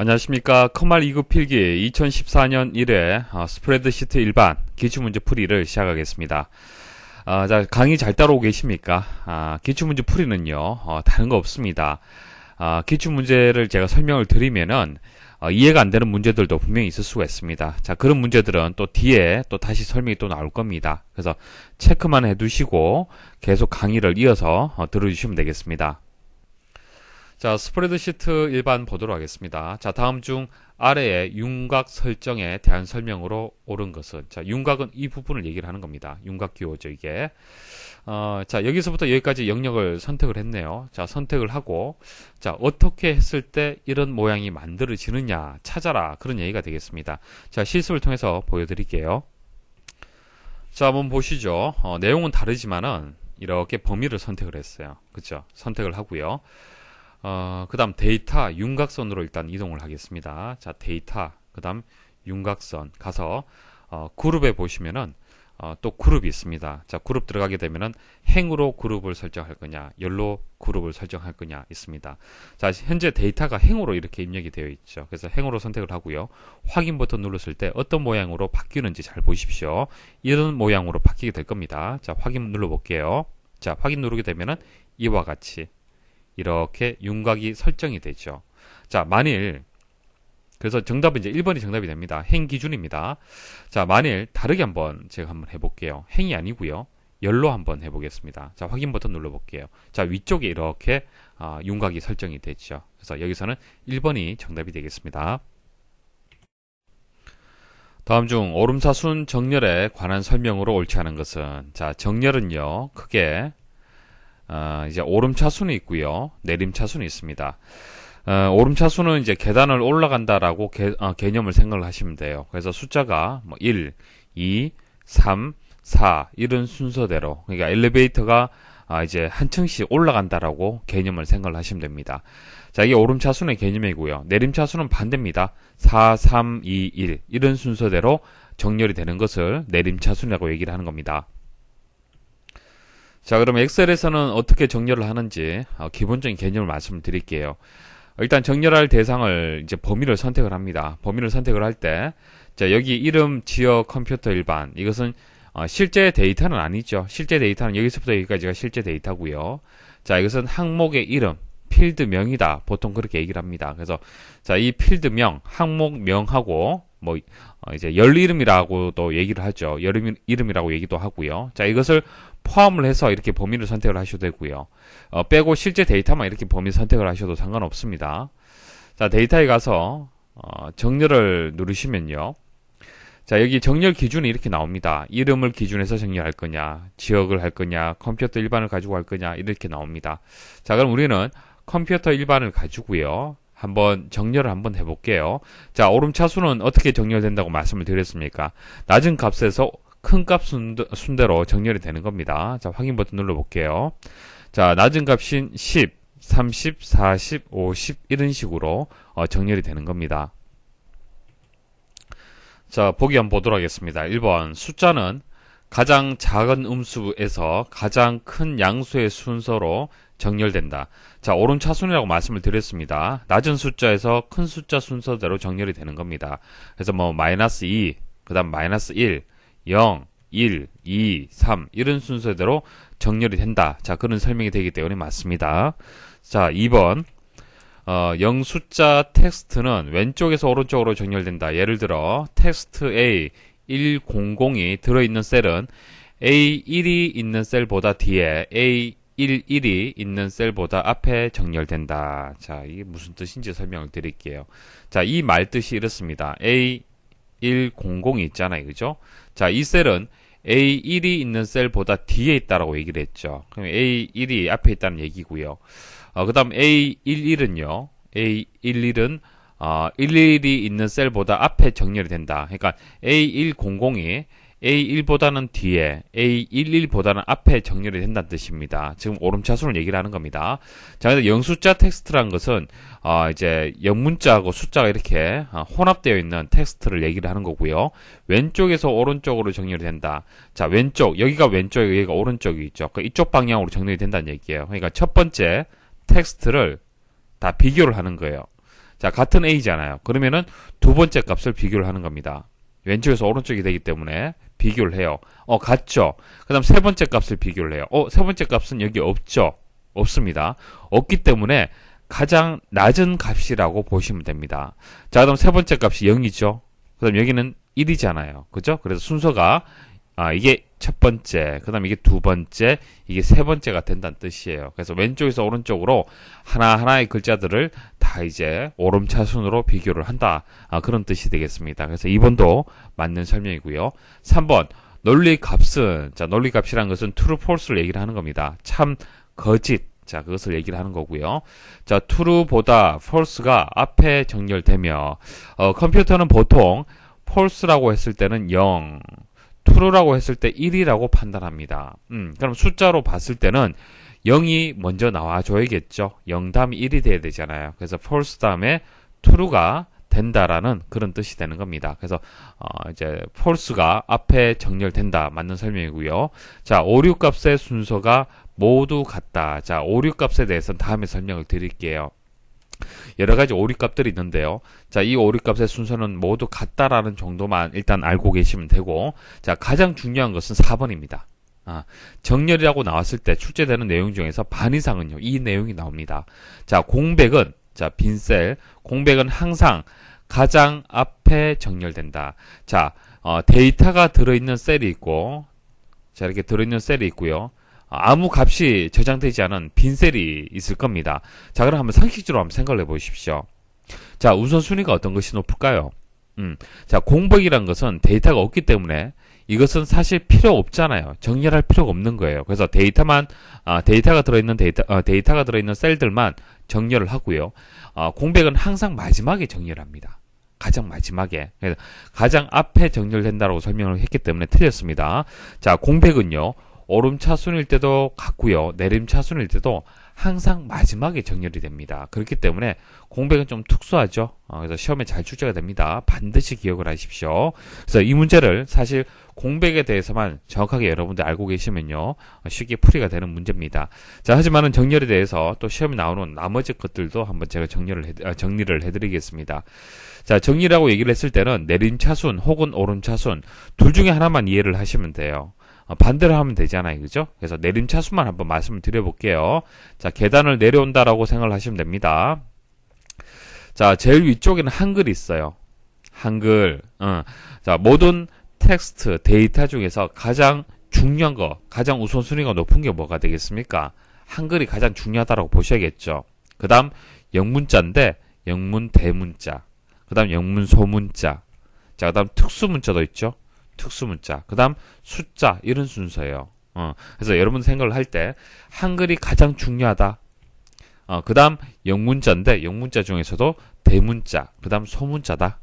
안녕하십니까. 컴말 2급 필기 2014년 1회 스프레드시트 일반 기출문제 풀이를 시작하겠습니다. 자, 강의 잘 따라오고 계십니까? 기출문제 풀이는요, 다른 거 없습니다. 기출문제를 제가 설명을 드리면은 이해가 안 되는 문제들도 분명히 있을 수가 있습니다. 자, 그런 문제들은 또 뒤에 또 다시 설명이 또 나올 겁니다. 그래서 체크만 해두시고 계속 강의를 이어서 들어주시면 되겠습니다. 자, 스프레드시트 일반 보도록 하겠습니다. 자, 다음 중 아래의 윤곽 설정에 대한 설명으로 옳은 것은, 자, 윤곽은 이 부분을 얘기를 하는 겁니다. 윤곽 기호죠, 이게. 자, 여기서부터 여기까지 영역을 선택을 했네요. 자, 선택을 하고, 자, 어떻게 했을 때 이런 모양이 만들어지느냐 찾아라. 그런 얘기가 되겠습니다. 자, 실습을 통해서 보여드릴게요. 자, 한번 보시죠. 내용은 다르지만은 이렇게 범위를 선택을 했어요. 그쵸? 선택을 하고요. 그 다음 데이터 윤곽선으로 일단 이동을 하겠습니다. 자, 데이터, 그 다음 윤곽선 가서 그룹에 보시면은 또 그룹이 있습니다. 자, 그룹 들어가게 되면은 행으로 그룹을 설정할 거냐, 열로 그룹을 설정할 거냐 있습니다. 자, 현재 데이터가 행으로 이렇게 입력이 되어 있죠. 그래서 행으로 선택을 하고요. 확인 버튼 눌렀을 때 어떤 모양으로 바뀌는지 잘 보십시오. 이런 모양으로 바뀌게 될 겁니다. 자, 확인 눌러 볼게요. 자, 확인 누르게 되면은 이와 같이 이렇게 윤곽이 설정이 되죠. 자, 만일 그래서 정답은 이제 1번이 정답이 됩니다. 행 기준입니다. 자, 만일 다르게 제가 한번 해볼게요. 행이 아니고요. 열로 한번 해보겠습니다. 자, 확인 버튼 눌러볼게요. 자, 위쪽에 이렇게 윤곽이 설정이 됐죠. 그래서 여기서는 1번이 정답이 되겠습니다. 다음 중 오름차순 정렬에 관한 설명으로 옳지 않은 것은, 자, 정렬은요, 크게 이제 오름차순이 있고요, 내림차순이 있습니다. 오름차순은 이제 계단을 올라간다라고 개념을 생각을 하시면 돼요. 그래서 숫자가 뭐 1, 2, 3, 4 이런 순서대로, 그러니까 엘리베이터가 이제 한 층씩 올라간다라고 개념을 생각을 하시면 됩니다. 자, 이게 오름차순의 개념이고요. 내림차순은 반대입니다. 4, 3, 2, 1 이런 순서대로 정렬이 되는 것을 내림차순이라고 얘기를 하는 겁니다. 자, 그럼 엑셀에서는 어떻게 정렬을 하는지 기본적인 개념을 말씀을 드릴게요. 일단 정렬할 대상을 이제 범위를 선택을 합니다. 범위를 선택을 할 때, 자, 여기 이름, 지역, 컴퓨터 일반, 이것은 실제 데이터는 아니죠. 실제 데이터는 여기서부터 여기까지가 실제 데이터고요. 자, 이것은 항목의 이름, 필드명이다. 보통 그렇게 얘기를 합니다. 그래서 자, 이 필드명, 항목명하고 뭐 이제 열 이름이라고도 얘기를 하죠. 열 이름이라고 얘기도 하고요. 자, 이것을 포함을 해서 이렇게 범위를 선택을 하셔도 되고요. 빼고 실제 데이터만 이렇게 범위 선택을 하셔도 상관없습니다. 자, 데이터에 가서 정렬을 누르시면요. 자, 여기 정렬 기준이 이렇게 나옵니다. 이름을 기준해서 정렬할 거냐, 지역을 할 거냐, 컴퓨터 일반을 가지고 할 거냐, 이렇게 나옵니다. 자, 그럼 우리는 컴퓨터 일반을 가지고요. 한번 정렬을 한번 해볼게요. 자, 오름차순은 어떻게 정렬된다고 말씀을 드렸습니까? 낮은 값에서 큰 값 순대로 정렬이 되는 겁니다. 자, 확인 버튼 눌러볼게요. 자, 낮은 값인 10, 30, 40, 50 이런 식으로 정렬이 되는 겁니다. 자, 보기 한번 보도록 하겠습니다. 1번 숫자는 가장 작은 음수에서 가장 큰 양수의 순서로 정렬된다. 자, 오름차순이라고 말씀을 드렸습니다. 낮은 숫자에서 큰 숫자 순서대로 정렬이 되는 겁니다. 그래서 뭐 마이너스 2, 그 다음 마이너스 1, 0, 1, 2, 3 이런 순서대로 정렬이 된다. 자, 그런 설명이 되기 때문에 맞습니다. 자, 2번 영숫자 텍스트는 왼쪽에서 오른쪽으로 정렬된다. 예를 들어 텍스트 A 100이 들어있는 셀은 A1이 있는 셀보다 뒤에 A11이 있는 셀보다 앞에 정렬된다. 자, 이게 무슨 뜻인지 설명을 드릴게요. 자, 이 말 뜻이 이렇습니다. A100이 있잖아요. 그죠? 자, 이 셀은 A1이 있는 셀보다 뒤에 있다라고 얘기를 했죠. 그럼 A1이 앞에 있다는 얘기고요. 그 다음 A11은요. A11은 11이 있는 셀보다 앞에 정렬이 된다. 그러니까 A100이 A1보다는 뒤에, A11보다는 앞에 정렬이 된다는 뜻입니다. 지금 오름차순을 얘기를 하는 겁니다. 자, 그래서 영숫자 텍스트라는 것은 이제 영문자하고 숫자가 이렇게 혼합되어 있는 텍스트를 얘기를 하는 거고요. 왼쪽에서 오른쪽으로 정렬이 된다. 자, 왼쪽, 여기가 왼쪽, 여기가 오른쪽이 있죠. 그러니까 이쪽 방향으로 정렬이 된다는 얘기예요. 그러니까 첫 번째 텍스트를 다 비교를 하는 거예요. 자, 같은 A잖아요. 그러면은 두 번째 값을 비교를 하는 겁니다. 왼쪽에서 오른쪽이 되기 때문에 비교를 해요. 같죠? 그 다음 세 번째 값을 비교를 해요. 세 번째 값은 여기 없죠? 없습니다. 없기 때문에 가장 낮은 값이라고 보시면 됩니다. 자, 그다음 세 번째 값이 0이죠. 그다음 여기는 1이잖아요. 그죠? 그래서 순서가 이게 첫 번째, 그다음 이게 두 번째, 이게 세 번째가 된다는 뜻이에요. 그래서 왼쪽에서 오른쪽으로 하나하나의 글자들을 다 이제 오름차순으로 비교를 한다. 그런 뜻이 되겠습니다. 그래서 2번도 맞는 설명이고요. 3번 논리값은, 자, 논리값이라는 것은 true, false를 얘기를 하는 겁니다. 참, 거짓. 자, 그것을 얘기를 하는 거고요. 자, true보다 false가 앞에 정렬되며, 컴퓨터는 보통 false라고 했을 때는 0, true라고 했을 때 1이라고 판단합니다. 그럼 숫자로 봤을 때는 0이 먼저 나와줘야겠죠. 0 다음에 1이 돼야 되잖아요. 그래서 false 다음에 true가 된다라는 그런 뜻이 되는 겁니다. 그래서 이제 false가 앞에 정렬된다. 맞는 설명이고요. 자, 오류 값의 순서가 모두 같다. 자, 오류 값에 대해서는 다음에 설명을 드릴게요. 여러 가지 오류 값들이 있는데요. 자, 이 오류 값의 순서는 모두 같다라는 정도만 일단 알고 계시면 되고, 자, 가장 중요한 것은 4번입니다. 정렬이라고 나왔을 때 출제되는 내용 중에서 반 이상은요, 이 내용이 나옵니다. 자, 공백은, 자, 빈셀, 공백은 항상 가장 앞에 정렬된다. 자, 데이터가 들어있는 셀이 있고, 자, 이렇게 들어있는 셀이 있고요. 아무 값이 저장되지 않은 빈 셀이 있을 겁니다. 자, 그럼 한번 상식적으로 한번 생각을 해보십시오. 자, 우선순위가 어떤 것이 높을까요? 자, 공백이란 것은 데이터가 없기 때문에 이것은 사실 필요 없잖아요. 정렬할 필요가 없는 거예요. 그래서 데이터가 들어있는 데이터가 들어있는 셀들만 정렬을 하고요. 공백은 항상 마지막에 정렬합니다. 가장 마지막에. 그래서 가장 앞에 정렬된다고 설명을 했기 때문에 틀렸습니다. 자, 공백은요, 오름차순일 때도 같고요. 내림차순일 때도 항상 마지막에 정렬이 됩니다. 그렇기 때문에 공백은 좀 특수하죠. 그래서 시험에 잘 출제가 됩니다. 반드시 기억을 하십시오. 그래서 이 문제를 사실 공백에 대해서만 정확하게 여러분들 알고 계시면요, 쉽게 풀이가 되는 문제입니다. 자, 하지만은 정렬에 대해서 또 시험에 나오는 나머지 것들도 한번 제가 정리를 해드리겠습니다. 자, 정리라고 얘기를 했을 때는 내림차순 혹은 오름차순 둘 중에 하나만 이해를 하시면 돼요. 반대로 하면 되잖아요. 그죠? 그래서 내림차순만 한번 말씀을 드려볼게요. 자, 계단을 내려온다라고 생각을 하시면 됩니다. 자, 제일 위쪽에는 한글이 있어요. 한글. 자, 모든 텍스트, 데이터 중에서 가장 중요한 거, 가장 우선순위가 높은 게 뭐가 되겠습니까? 한글이 가장 중요하다고 보셔야겠죠. 그 다음 영문자인데 영문 대문자, 그 다음 영문 소문자, 자, 그 다음 특수문자도 있죠. 특수문자, 그 다음 숫자, 이런 순서예요. 그래서 여러분 생각을 할 때 한글이 가장 중요하다. 그 다음 영문자인데 영문자 중에서도 대문자, 그 다음 소문자다.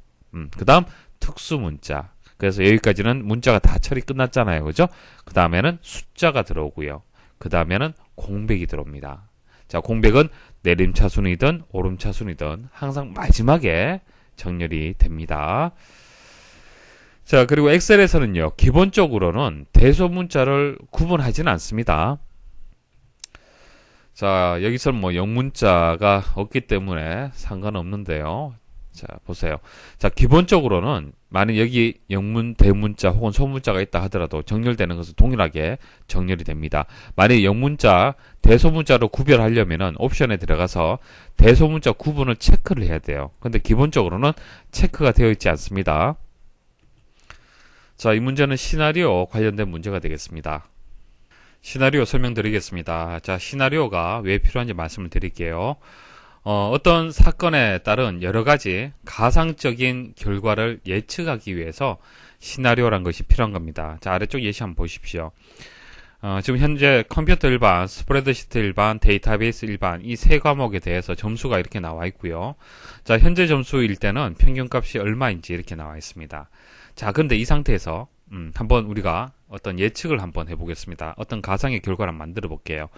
그 다음 특수문자. 그래서 여기까지는 문자가 다 처리 끝났잖아요. 그죠? 그 다음에는 숫자가 들어오고요. 그 다음에는 공백이 들어옵니다. 자, 공백은 내림차순이든 오름차순이든 항상 마지막에 정렬이 됩니다. 자, 그리고 엑셀에서는요, 기본적으로는 대소문자를 구분하지는 않습니다. 자, 여기서는 뭐 영문자가 없기 때문에 상관없는데요. 자, 보세요. 자, 기본적으로는 만약 여기 영문 대문자 혹은 소문자가 있다 하더라도 정렬되는 것은 동일하게 정렬이 됩니다. 만약 영문자, 대소문자로 구별하려면은 옵션에 들어가서 대소문자 구분을 체크를 해야 돼요. 근데 기본적으로는 체크가 되어 있지 않습니다. 자, 이 문제는 시나리오 관련된 문제가 되겠습니다. 시나리오 설명드리겠습니다. 자, 시나리오가 왜 필요한지 말씀을 드릴게요. 어떤 사건에 따른 여러 가지 가상적인 결과를 예측하기 위해서 시나리오란 것이 필요한 겁니다. 자, 아래쪽 예시 한번 보십시오. 지금 현재 컴퓨터 일반, 스프레드시트 일반, 데이터베이스 일반 이 세 과목에 대해서 점수가 이렇게 나와 있고요. 자, 현재 점수일 때는 평균값이 얼마인지 이렇게 나와 있습니다. 자, 근데 이 상태에서 한번 우리가 어떤 예측을 한번 해보겠습니다. 어떤 가상의 결과를 한번 만들어 볼게요.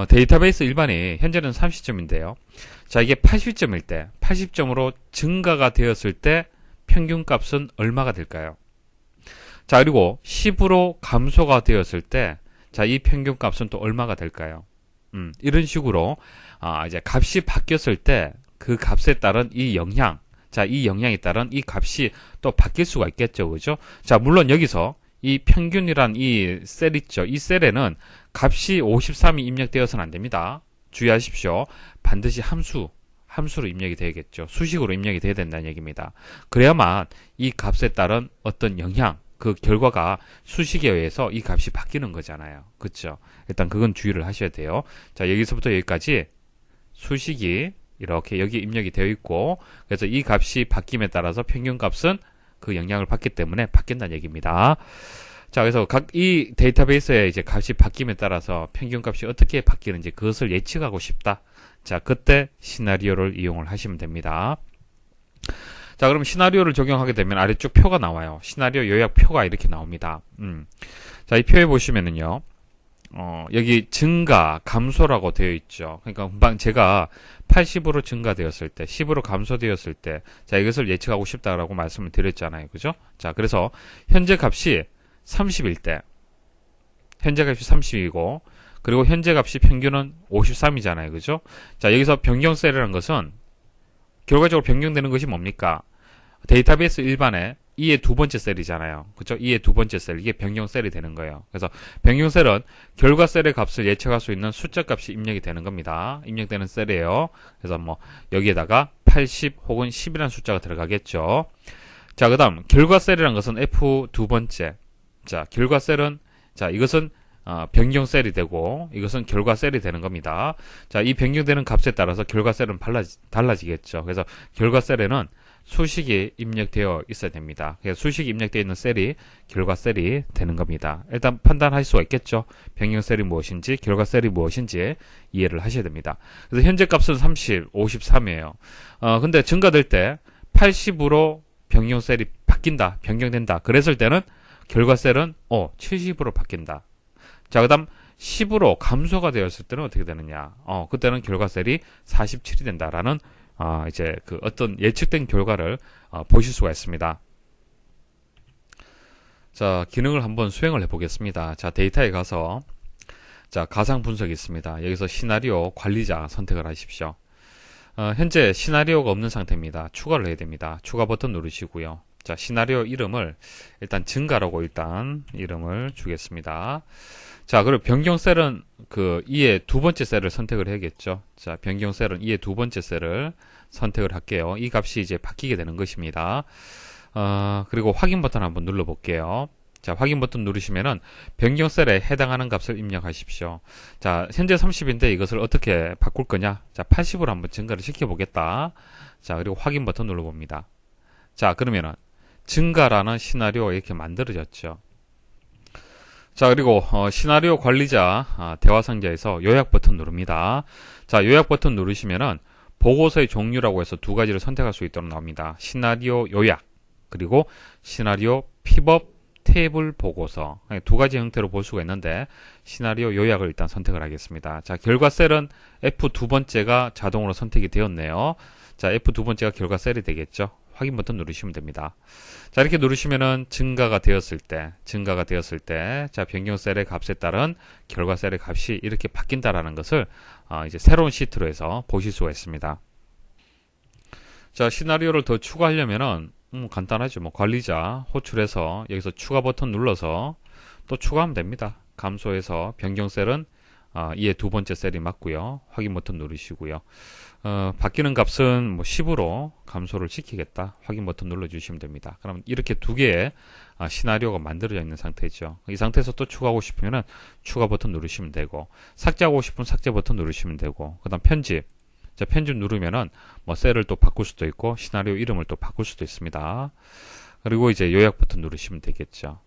데이터베이스 일반이 현재는 30점인데요. 자, 이게 80점일 때, 80점으로 증가가 되었을 때 평균값은 얼마가 될까요? 자, 그리고 10으로 감소가 되었을 때, 자, 이 평균값은 또 얼마가 될까요? 이런 식으로, 이제 값이 바뀌었을 때 그 값에 따른 이 영향, 자, 이 영향에 따른 이 값이 또 바뀔 수가 있겠죠. 그죠? 자, 물론 여기서 이 평균이란 이 셀 있죠. 이 셀에는 값이 53이 입력되어서는 안 됩니다. 주의하십시오. 반드시 함수로 입력이 되겠죠. 수식으로 입력이 돼야 된다는 얘기입니다. 그래야만 이 값에 따른 어떤 영향, 그 결과가 수식에 의해서 이 값이 바뀌는 거잖아요. 그렇죠? 일단 그건 주의를 하셔야 돼요. 자, 여기서부터 여기까지 수식이 이렇게 여기 입력이 되어 있고, 그래서 이 값이 바뀜에 따라서 평균값은 그 영향을 받기 때문에 바뀐다는 얘기입니다. 자, 그래서 각 이 데이터베이스의 이제 값이 바뀜에 따라서 평균값이 어떻게 바뀌는지 그것을 예측하고 싶다. 자, 그때 시나리오를 이용을 하시면 됩니다. 자, 그럼 시나리오를 적용하게 되면 아래쪽 표가 나와요. 시나리오 요약표가 이렇게 나옵니다. 자, 이 표에 보시면은요, 여기 증가, 감소라고 되어 있죠. 그러니까 금방 제가 80으로 증가되었을 때, 10으로 감소되었을 때, 자, 이것을 예측하고 싶다라고 말씀을 드렸잖아요. 그죠? 자, 그래서 현재 값이 30일 때, 현재 값이 30이고, 그리고 현재 값이 평균은 53이잖아요. 그죠? 자, 여기서 변경셀이라는 것은 결과적으로 변경되는 것이 뭡니까? 데이터베이스 일반에 2의 두 번째 셀이잖아요. 그쵸? 2의 두 번째 셀. 이게 변경셀이 되는 거예요. 그래서 변경셀은 결과셀의 값을 예측할 수 있는 숫자 값이 입력이 되는 겁니다. 입력되는 셀이에요. 그래서 뭐 여기에다가 80 혹은 10이라는 숫자가 들어가겠죠. 자, 그 다음 결과셀이라는 것은 F 두 번째. 자, 결과셀은 자, 이것은 변경셀이 되고 이것은 결과셀이 되는 겁니다. 자, 이 변경되는 값에 따라서 결과셀은 달라지겠죠. 그래서 결과셀에는 수식이 입력되어 있어야 됩니다. 그래서 수식이 입력되어 있는 셀이 결과셀이 되는 겁니다. 일단 판단할 수가 있겠죠. 변경셀이 무엇인지 결과셀이 무엇인지 이해를 하셔야 됩니다. 그래서 현재 값은 30, 53이에요. 근데 증가될 때 80으로 변경셀이 바뀐다, 변경된다. 그랬을 때는 결과셀은 70으로 바뀐다. 자, 그 다음 10으로 감소가 되었을 때는 어떻게 되느냐. 그때는 결과셀이 47이 된다라는 이제 그 어떤 예측된 결과를 보실 수가 있습니다. 자, 기능을 한번 수행을 해보겠습니다. 자, 데이터에 가서 자, 가상 분석이 있습니다. 여기서 시나리오 관리자 선택을 하십시오. 현재 시나리오가 없는 상태입니다. 추가를 해야 됩니다. 추가 버튼 누르시고요. 자, 시나리오 이름을 일단 증가라고 일단 이름을 주겠습니다. 자, 그리고 변경셀은 그 2의 두 번째 셀을 선택을 해야겠죠. 자, 변경셀은 2의 두 번째 셀을 선택을 할게요. 이 값이 이제 바뀌게 되는 것입니다. 그리고 확인 버튼 한번 눌러 볼게요. 자, 확인 버튼 누르시면은 변경셀에 해당하는 값을 입력하십시오. 자, 현재 30인데 이것을 어떻게 바꿀 거냐? 자, 80으로 한번 증가를 시켜 보겠다. 자, 그리고 확인 버튼 눌러 봅니다. 자, 그러면은 증가라는 시나리오가 이렇게 만들어졌죠. 자, 그리고 시나리오 관리자 대화 상자에서 요약 버튼 누릅니다. 자, 요약 버튼 누르시면은 보고서의 종류라고 해서 두 가지를 선택할 수 있도록 나옵니다. 시나리오 요약 그리고 시나리오 픽업 테이블 보고서 두 가지 형태로 볼 수가 있는데 시나리오 요약을 일단 선택을 하겠습니다. 자, 결과 셀은 F 두 번째가 자동으로 선택이 되었네요. 자, F 두 번째가 결과 셀이 되겠죠. 확인 버튼 누르시면 됩니다. 자, 이렇게 누르시면은 증가가 되었을 때, 자, 변경셀의 값에 따른 결과셀의 값이 이렇게 바뀐다라는 것을 이제 새로운 시트로 해서 보실 수가 있습니다. 자, 시나리오를 더 추가하려면은 간단하죠. 뭐 관리자 호출해서 여기서 추가 버튼 눌러서 또 추가하면 됩니다. 감소해서 변경셀은 2의 두 번째 셀이 맞고요. 확인 버튼 누르시고요. 바뀌는 값은 뭐 10으로 감소를 시키겠다. 확인 버튼 눌러주시면 됩니다. 그럼 이렇게 두 개의 시나리오가 만들어져 있는 상태죠. 이 상태에서 또 추가하고 싶으면 추가 버튼 누르시면 되고, 삭제하고 싶으면 삭제 버튼 누르시면 되고, 그 다음 편집. 자, 편집 누르면은 뭐 셀을 또 바꿀 수도 있고, 시나리오 이름을 또 바꿀 수도 있습니다. 그리고 이제 요약 버튼 누르시면 되겠죠.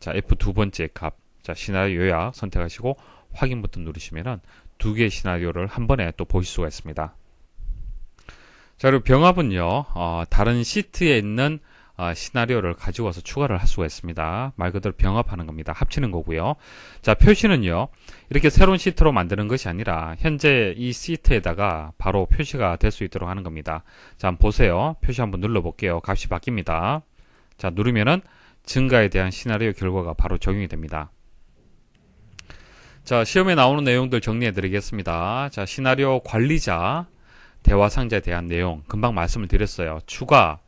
자, F 두 번째 값. 자, 시나리오 요약 선택하시고, 확인 버튼 누르시면은 두 개의 시나리오를 한 번에 또 보실 수가 있습니다. 자, 그리고 병합은요, 다른 시트에 있는 시나리오를 가지고 와서 추가를 할 수가 있습니다. 말 그대로 병합하는 겁니다. 합치는 거고요. 자, 표시는요, 이렇게 새로운 시트로 만드는 것이 아니라 현재 이 시트에다가 바로 표시가 될 수 있도록 하는 겁니다. 자, 한번 보세요. 표시 한번 눌러볼게요. 값이 바뀝니다. 자, 누르면은 증가에 대한 시나리오 결과가 바로 적용이 됩니다. 자, 시험에 나오는 내용들 정리해 드리겠습니다. 자, 시나리오 관리자. 대화 상자에 대한 내용 금방 말씀을 드렸어요. 추가,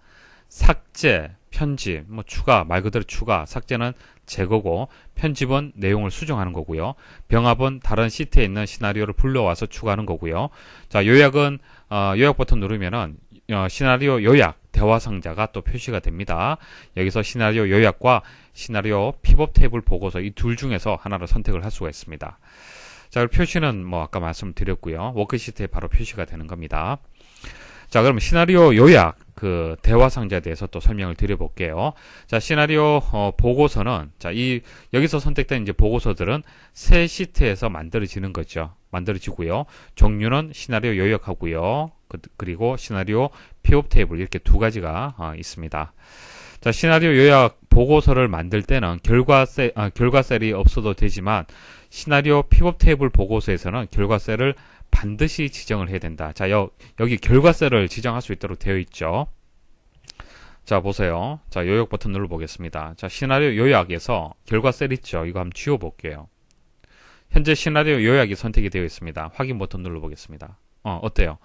삭제, 편집, 뭐 추가, 말 그대로 추가, 삭제는 제거고 편집은 내용을 수정하는 거고요. 병합은 다른 시트에 있는 시나리오를 불러와서 추가하는 거고요. 자, 요약은 요약 버튼 누르면은 시나리오 요약 대화 상자가 또 표시가 됩니다. 여기서 시나리오 요약과 시나리오 픽업 테이블 보고서 이 둘 중에서 하나를 선택을 할 수가 있습니다. 자, 표시는 뭐 아까 말씀드렸고요. 워크시트에 바로 표시가 되는 겁니다. 자, 그럼 시나리오 요약 그 대화 상자에 대해서 또 설명을 드려볼게요. 자, 시나리오 보고서는 자, 여기서 선택된 이제 보고서들은 새 시트에서 만들어지는 거죠. 만들어지고요. 종류는 시나리오 요약하고요. 그리고 시나리오 픽업 테이블 이렇게 두 가지가 있습니다. 자, 시나리오 요약 보고서를 만들 때는 결과 셀이 없어도 되지만 시나리오 픽업 테이블 보고서에서는 결과 셀을 반드시 지정을 해야 된다. 자, 여기 결과 셀을 지정할 수 있도록 되어 있죠. 자, 보세요. 자, 요약 버튼 눌러보겠습니다. 자, 시나리오 요약에서 결과 셀 있죠. 이거 한번 지워볼게요. 현재 시나리오 요약이 선택이 되어 있습니다. 확인 버튼 눌러보겠습니다. 어때요?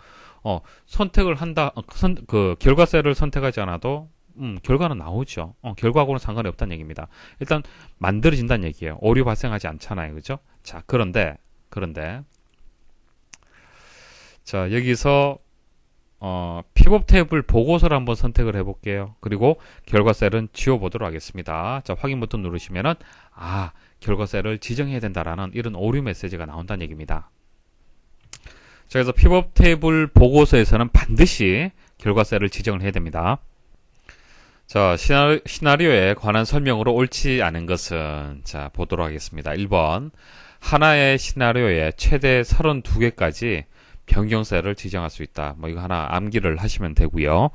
선택을 한다, 결과 셀을 선택하지 않아도 결과는 나오죠. 결과하고는 상관이 없다는 얘기입니다. 일단 만들어진다는 얘기예요. 오류 발생하지 않잖아요. 그죠? 자, 그런데 자, 여기서 픽업 테이블 보고서를 한번 선택을 해볼게요. 그리고 결과 셀은 지워보도록 하겠습니다. 자, 확인 버튼 누르시면은 결과 셀을 지정해야 된다라는 이런 오류 메시지가 나온다는 얘기입니다. 자, 그래서 픽업 테이블 보고서에서는 반드시 결과 셀을 지정을 해야 됩니다. 자, 시나리오에 관한 설명으로 옳지 않은 것은 자, 보도록 하겠습니다. 1번 하나의 시나리오에 최대 32개까지 변경 셀을 지정할 수 있다. 뭐 이거 하나 암기를 하시면 되고요.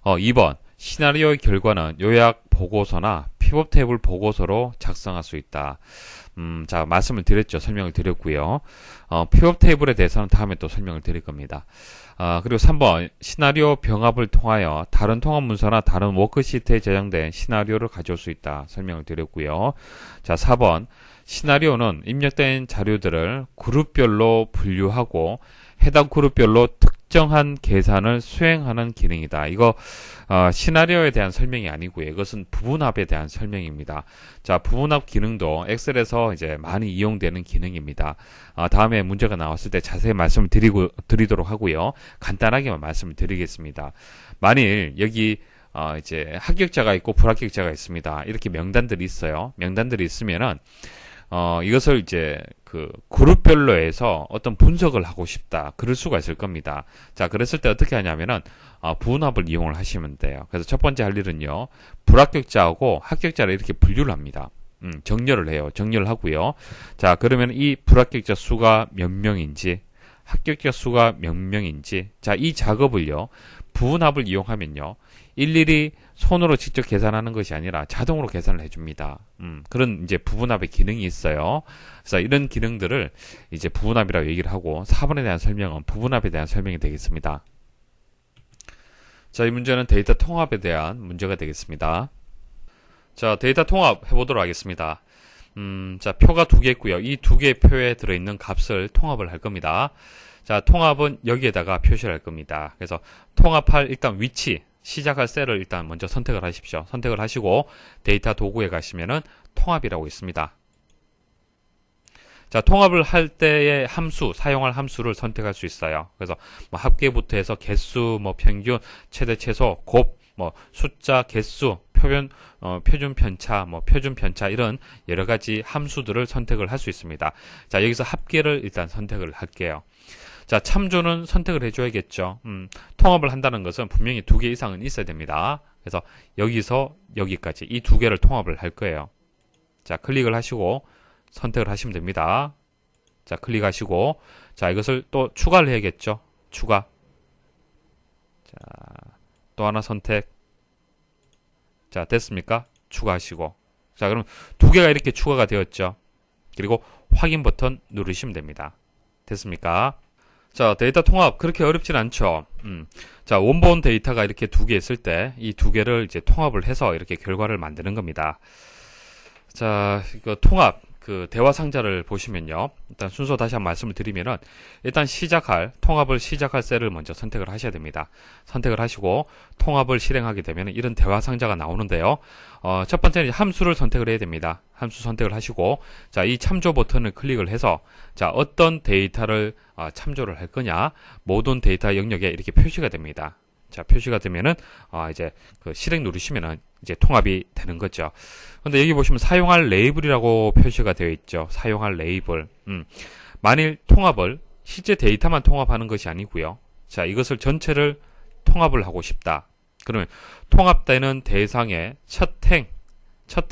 2번 시나리오의 결과는 요약 보고서나 픽업 테이블 보고서로 작성할 수 있다. 자, 말씀을 드렸죠. 설명을 드렸고요. 픽업 테이블에 대해서는 다음에 또 설명을 드릴 겁니다. 그리고 3번 시나리오 병합을 통하여 다른 통합 문서나 다른 워크시트에 저장된 시나리오를 가져올 수 있다. 설명을 드렸고요. 자, 4번 시나리오는 입력된 자료들을 그룹별로 분류하고 해당 그룹별로 특정한 계산을 수행하는 기능이다. 이거 시나리오에 대한 설명이 아니고요. 이것은 부분합에 대한 설명입니다. 자, 부분합 기능도 엑셀에서 이제 많이 이용되는 기능입니다. 다음에 문제가 나왔을 때 자세히 말씀을 드리도록 하고요. 간단하게만 말씀을 드리겠습니다. 만일 여기 이제 합격자가 있고 불합격자가 있습니다. 이렇게 명단들이 있어요. 명단들이 있으면은 이것을 이제 그 그룹별로 해서 어떤 분석을 하고 싶다. 그럴 수가 있을 겁니다. 자, 그랬을 때 어떻게 하냐면은 부분합을 이용을 하시면 돼요. 그래서 첫 번째 할 일은요. 불합격자하고 합격자를 이렇게 분류를 합니다. 정렬을 해요. 정렬을 하고요. 자, 그러면 이 불합격자 수가 몇 명인지 합격자 수가 몇 명인지 자, 이 작업을요. 부분합을 이용하면요. 일일이 손으로 직접 계산하는 것이 아니라 자동으로 계산을 해줍니다. 그런 이제 부분합의 기능이 있어요. 그래서 이런 기능들을 이제 부분합이라고 얘기를 하고 4번에 대한 설명은 부분합에 대한 설명이 되겠습니다. 자, 이 문제는 데이터 통합에 대한 문제가 되겠습니다. 자, 데이터 통합 해보도록 하겠습니다. 자, 표가 두 개 있고요. 이 두 개의 표에 들어있는 값을 통합을 할 겁니다. 자, 통합은 여기에다가 표시를 할 겁니다. 그래서 통합할 일단 위치, 시작할 셀을 일단 먼저 선택을 하십시오. 선택을 하시고 데이터 도구에 가시면은 통합이라고 있습니다. 자, 통합을 할 때의 함수, 사용할 함수를 선택할 수 있어요. 그래서 뭐 합계부터 해서 개수, 뭐 평균, 최대, 최소, 곱, 뭐 숫자, 개수, 표준 편차, 뭐 표준 편차 이런 여러 가지 함수들을 선택을 할 수 있습니다. 자, 여기서 합계를 일단 선택을 할게요. 자, 참조는 선택을 해줘야겠죠. 통합을 한다는 것은 분명히 두 개 이상은 있어야 됩니다. 그래서 여기서 여기까지 이 두 개를 통합을 할 거예요. 자, 클릭을 하시고 선택을 하시면 됩니다. 자, 클릭하시고 자, 이것을 또 추가를 해야겠죠. 추가. 자, 또 하나 선택. 자, 됐습니까? 추가하시고. 자, 그럼 두 개가 이렇게 추가가 되었죠. 그리고 확인 버튼 누르시면 됩니다. 됐습니까? 자, 데이터 통합 그렇게 어렵진 않죠. 자, 원본 데이터가 이렇게 두 개 있을 때 이 두 개를 이제 통합을 해서 이렇게 결과를 만드는 겁니다. 자, 이거 통합 그 대화 상자를 보시면요. 일단 순서 다시 한번 말씀을 드리면은 일단 통합을 시작할 셀을 먼저 선택을 하셔야 됩니다. 선택을 하시고 통합을 실행하게 되면 이런 대화 상자가 나오는데요. 첫 번째는 함수를 선택을 해야 됩니다. 함수 선택을 하시고 자, 이 참조 버튼을 클릭을 해서 자, 어떤 데이터를 참조를 할 거냐 모든 데이터 영역에 이렇게 표시가 됩니다. 자, 표시가 되면은 이제 그 실행 누르시면은 이제 통합이 되는 거죠. 근데 여기 보시면 사용할 레이블이라고 표시가 되어 있죠. 사용할 레이블. 만일 통합을 실제 데이터만 통합하는 것이 아니고요. 자, 이것을 전체를 통합을 하고 싶다. 그러면 통합되는 대상의 첫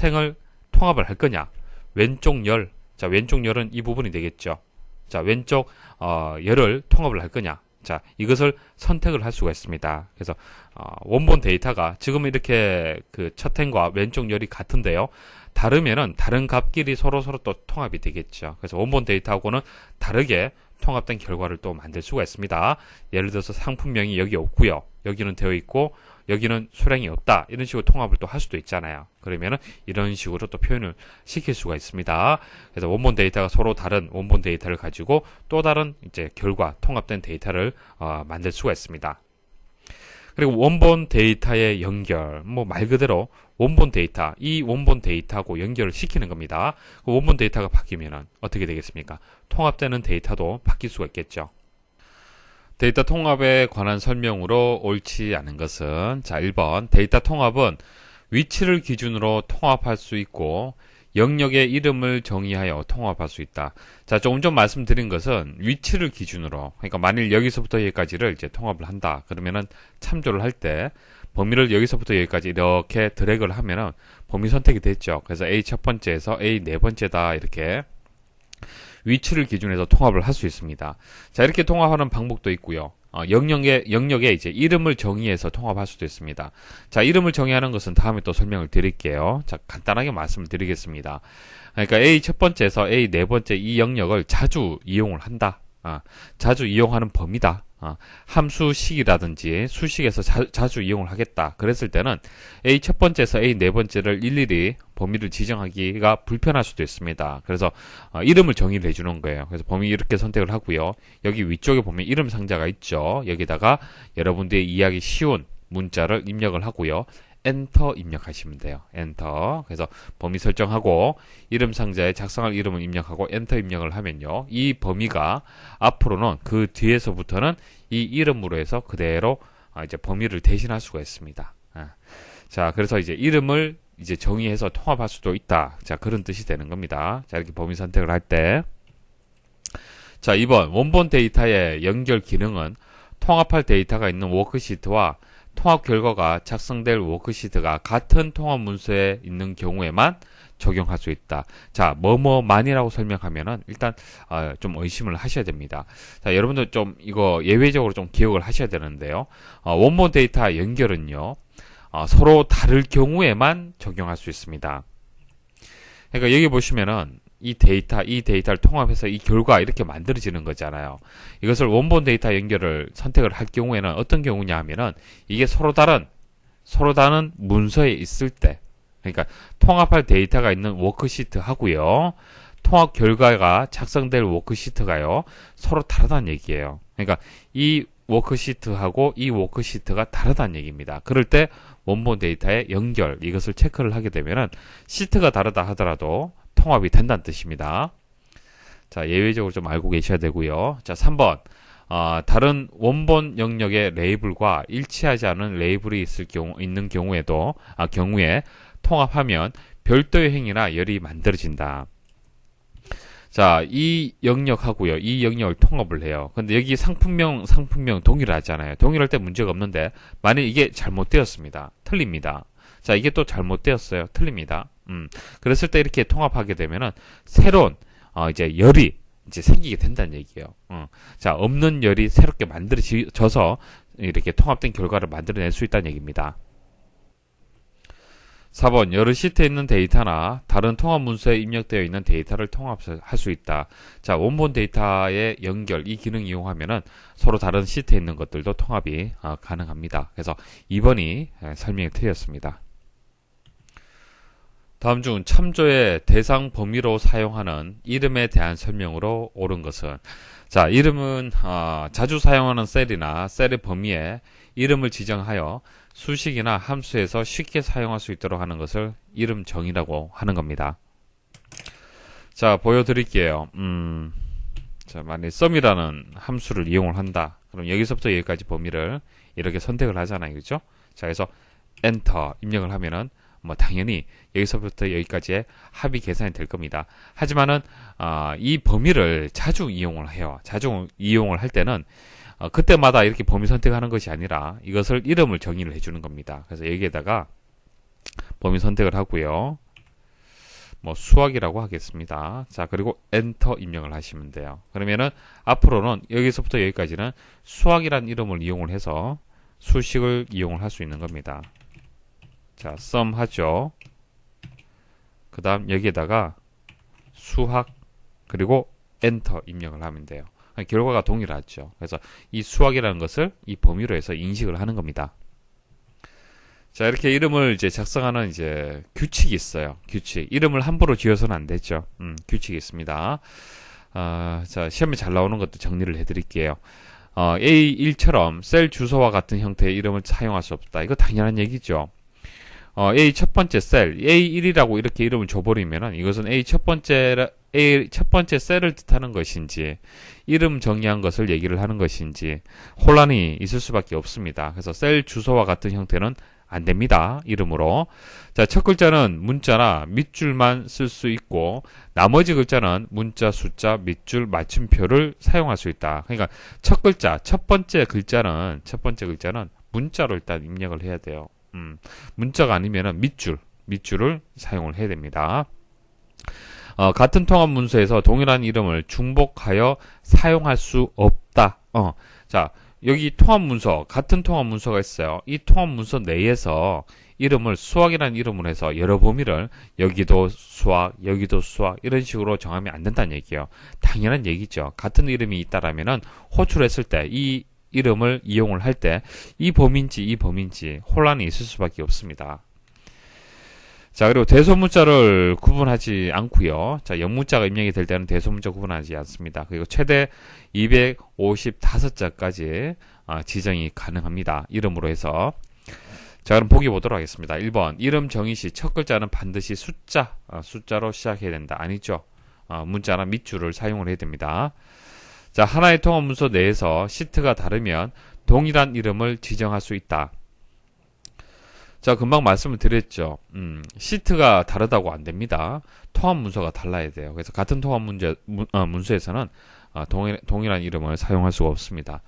행을 통합을 할 거냐? 왼쪽 열. 자, 왼쪽 열은 이 부분이 되겠죠. 자, 왼쪽 열을 통합을 할 거냐? 자, 이것을 선택을 할 수가 있습니다. 그래서 원본 데이터가 지금 이렇게 그 첫 행과 왼쪽 열이 같은데요. 다르면은 다른 값끼리 서로 또 통합이 되겠죠. 그래서 원본 데이터하고는 다르게 통합된 결과를 또 만들 수가 있습니다. 예를 들어서 상품명이 여기 없고요. 여기는 되어 있고 여기는 수량이 없다. 이런 식으로 통합을 또 할 수도 있잖아요. 그러면은 이런 식으로 또 표현을 시킬 수가 있습니다. 그래서 원본 데이터가 서로 다른 원본 데이터를 가지고 또 다른 이제 결과 통합된 데이터를 만들 수가 있습니다. 그리고 원본 데이터의 연결, 뭐 말 그대로 원본 데이터, 이 원본 데이터하고 연결을 시키는 겁니다. 그 원본 데이터가 바뀌면은 어떻게 되겠습니까? 통합되는 데이터도 바뀔 수가 있겠죠. 데이터 통합에 관한 설명으로 옳지 않은 것은 자, 1번 데이터 통합은 위치를 기준으로 통합할 수 있고 영역의 이름을 정의하여 통합할 수 있다. 자, 조금 전 말씀드린 것은 위치를 기준으로, 그러니까 만일 여기서부터 여기까지를 이제 통합을 한다. 그러면은 참조를 할 때 범위를 여기서부터 여기까지 이렇게 드래그를 하면은 범위 선택이 됐죠. 그래서 A 첫 번째에서 A 네 번째다 이렇게 위치를 기준해서 통합을 할 수 있습니다. 자, 이렇게 통합하는 방법도 있고요. 영역에 이제 이름을 정의해서 통합할 수도 있습니다. 자, 이름을 정의하는 것은 다음에 또 설명을 드릴게요. 자, 간단하게 말씀을 드리겠습니다. 그러니까 A 첫 번째에서 A 네 번째 이 영역을 자주 이용을 한다. 자주 이용하는 범위다. 함수식이라든지 수식에서 자주 이용을 하겠다. 그랬을 때는 A 첫 번째에서 A 네 번째를 일일이 범위를 지정하기가 불편할 수도 있습니다. 그래서 이름을 정의를 해주는 거예요. 그래서 범위 이렇게 선택을 하고요. 여기 위쪽에 보면 이름 상자가 있죠. 여기다가 여러분들이 이해하기 쉬운 문자를 입력을 하고요. 엔터 입력하시면 돼요. 엔터. 그래서 범위 설정하고 이름 상자에 작성할 이름을 입력하고 엔터 입력을 하면요. 이 범위가 앞으로는 그 뒤에서부터는 이 이름으로 해서 그대로 이제 범위를 대신할 수가 있습니다. 자, 그래서 이제 이름을 이제 정의해서 통합할 수도 있다. 자, 그런 뜻이 되는 겁니다. 자, 이렇게 범위 선택을 할 때. 자, 2번 원본 데이터의 연결 기능은 통합할 데이터가 있는 워크시트와 통합 결과가 작성될 워크시트가 같은 통합 문서에 있는 경우에만 적용할 수 있다. 자, 뭐뭐만이라고 설명하면은 일단 좀 의심을 하셔야 됩니다. 자, 여러분들 좀 이거 예외적으로 좀 기억을 하셔야 되는데요. 원본 데이터 연결은요. 서로 다를 경우에만 적용할 수 있습니다. 그러니까 여기 보시면은 이 데이터를 통합해서 이 결과 이렇게 만들어지는 거잖아요. 이것을 원본 데이터 연결을 선택을 할 경우에는 어떤 경우냐 하면은 이게 서로 다른 문서에 있을 때, 그러니까 통합할 데이터가 있는 워크시트 하고요. 통합 결과가 작성될 워크시트가요. 서로 다르다는 얘기예요. 그러니까 이 워크시트하고 이 워크시트가 다르다는 얘기입니다. 그럴 때 원본 데이터의 연결, 이것을 체크를 하게 되면은 시트가 다르다 하더라도 통합이 된다는 뜻입니다. 자, 예외적으로 좀 알고 계셔야 되고요. 자, 3번. 다른 원본 영역의 레이블과 일치하지 않은 레이블이 있는 경우에 통합하면 별도의 행위나 열이 만들어진다. 자, 이 영역하고요. 이 영역을 통합을 해요. 근데 여기 상품명 동일하잖아요. 동일할 때 문제가 없는데 만약 이게 잘못되었습니다. 틀립니다. 자, 이게 또 잘못되었어요. 틀립니다. 그랬을 때 이렇게 통합하게 되면은 새로운 이제 열이 이제 생기게 된다는 얘기예요. 자, 없는 열이 새롭게 만들어져서 이렇게 통합된 결과를 만들어낼 수 있다는 얘기입니다. 4번 여러 시트에 있는 데이터나 다른 통합 문서에 입력되어 있는 데이터를 통합할 수 있다. 자, 원본 데이터의 연결 이 기능 이용하면은 서로 다른 시트에 있는 것들도 통합이 가능합니다. 그래서 2번이 설명이 틀렸습니다. 다음 중 참조의 대상 범위로 사용하는 이름에 대한 설명으로 옳은 것은, 자, 이름은 자주 사용하는 셀이나 셀의 범위에 이름을 지정하여 수식이나 함수에서 쉽게 사용할 수 있도록 하는 것을 이름 정의라고 하는 겁니다. 자, 보여드릴게요. 자, 만약 sum이라는 함수를 이용을 한다. 그럼 여기서부터 여기까지 범위를 이렇게 선택을 하잖아요. 그죠? 자, 그래서 엔터 입력을 하면은 뭐 당연히 여기서부터 여기까지의 합이 계산이 될 겁니다. 하지만은 이 범위를 자주 이용을 해요. 자주 이용을 할 때는 그때마다 이렇게 범위 선택하는 것이 아니라 이것을 이름을 정의를 해주는 겁니다. 그래서 여기에다가 범위 선택을 하고요. 뭐 수학이라고 하겠습니다. 자, 그리고 엔터 입력을 하시면 돼요. 그러면은 앞으로는 여기서부터 여기까지는 수학이라는 이름을 이용을 해서 수식을 이용을 할 수 있는 겁니다. 자, sum 하죠. 그 다음 여기에다가 수학 그리고 엔터 입력을 하면 돼요. 결과가 동일하죠. 그래서 이 수학이라는 것을 이 범위로 해서 인식을 하는 겁니다. 자, 이렇게 이름을 이제 작성하는 이제 규칙이 있어요. 규칙. 이름을 함부로 지어서는 안 되죠. 규칙이 있습니다. 자, 시험에 잘 나오는 것도 정리를 해드릴게요. A1처럼 셀 주소와 같은 형태의 이름을 사용할 수 없다. 이거 당연한 얘기죠. A 첫 번째 셀, A1이라고 이렇게 이름을 줘버리면은 이것은 A 첫 번째 셀을 뜻하는 것인지, 이름 정의한 것을 얘기를 하는 것인지, 혼란이 있을 수밖에 없습니다. 그래서 셀 주소와 같은 형태는 안 됩니다. 이름으로. 자, 첫 글자는 문자나 밑줄만 쓸 수 있고, 나머지 글자는 문자, 숫자, 밑줄, 맞춤표를 사용할 수 있다. 그러니까 첫 글자, 첫 번째 글자는 문자로 일단 입력을 해야 돼요. 문자가 아니면은 밑줄을 사용을 해야 됩니다. 같은 통합 문서에서 동일한 이름을 중복하여 사용할 수 없다. 자, 여기 통합 문서, 같은 통합 문서가 있어요. 이 통합 문서 내에서 이름을 수학이라는 이름으로 해서 여러 범위를 여기도 수학, 여기도 수학 이런 식으로 정하면 안 된다는 얘기예요. 당연한 얘기죠. 같은 이름이 있다라면은 호출했을 때 이 이름을 이용을 할 때 이 범위인지 혼란이 있을 수밖에 없습니다. 자, 그리고 대소문자를 구분하지 않고요. 자, 영문자가 입력이 될 때는 대소문자 구분하지 않습니다. 그리고 최대 255자까지 지정이 가능합니다. 이름으로 해서. 자, 그럼 보기 보도록 하겠습니다. 1번, 이름 정의 시 첫 글자는 반드시 숫자로 시작해야 된다. 아니죠. 문자나 밑줄을 사용을 해야 됩니다. 자, 하나의 통합 문서 내에서 시트가 다르면 동일한 이름을 지정할 수 있다. 자, 금방 말씀을 드렸죠. 시트가 다르다고 안 됩니다. 통합 문서가 달라야 돼요. 그래서 같은 통합 문서에서는 동일한 이름을 사용할 수가 없습니다.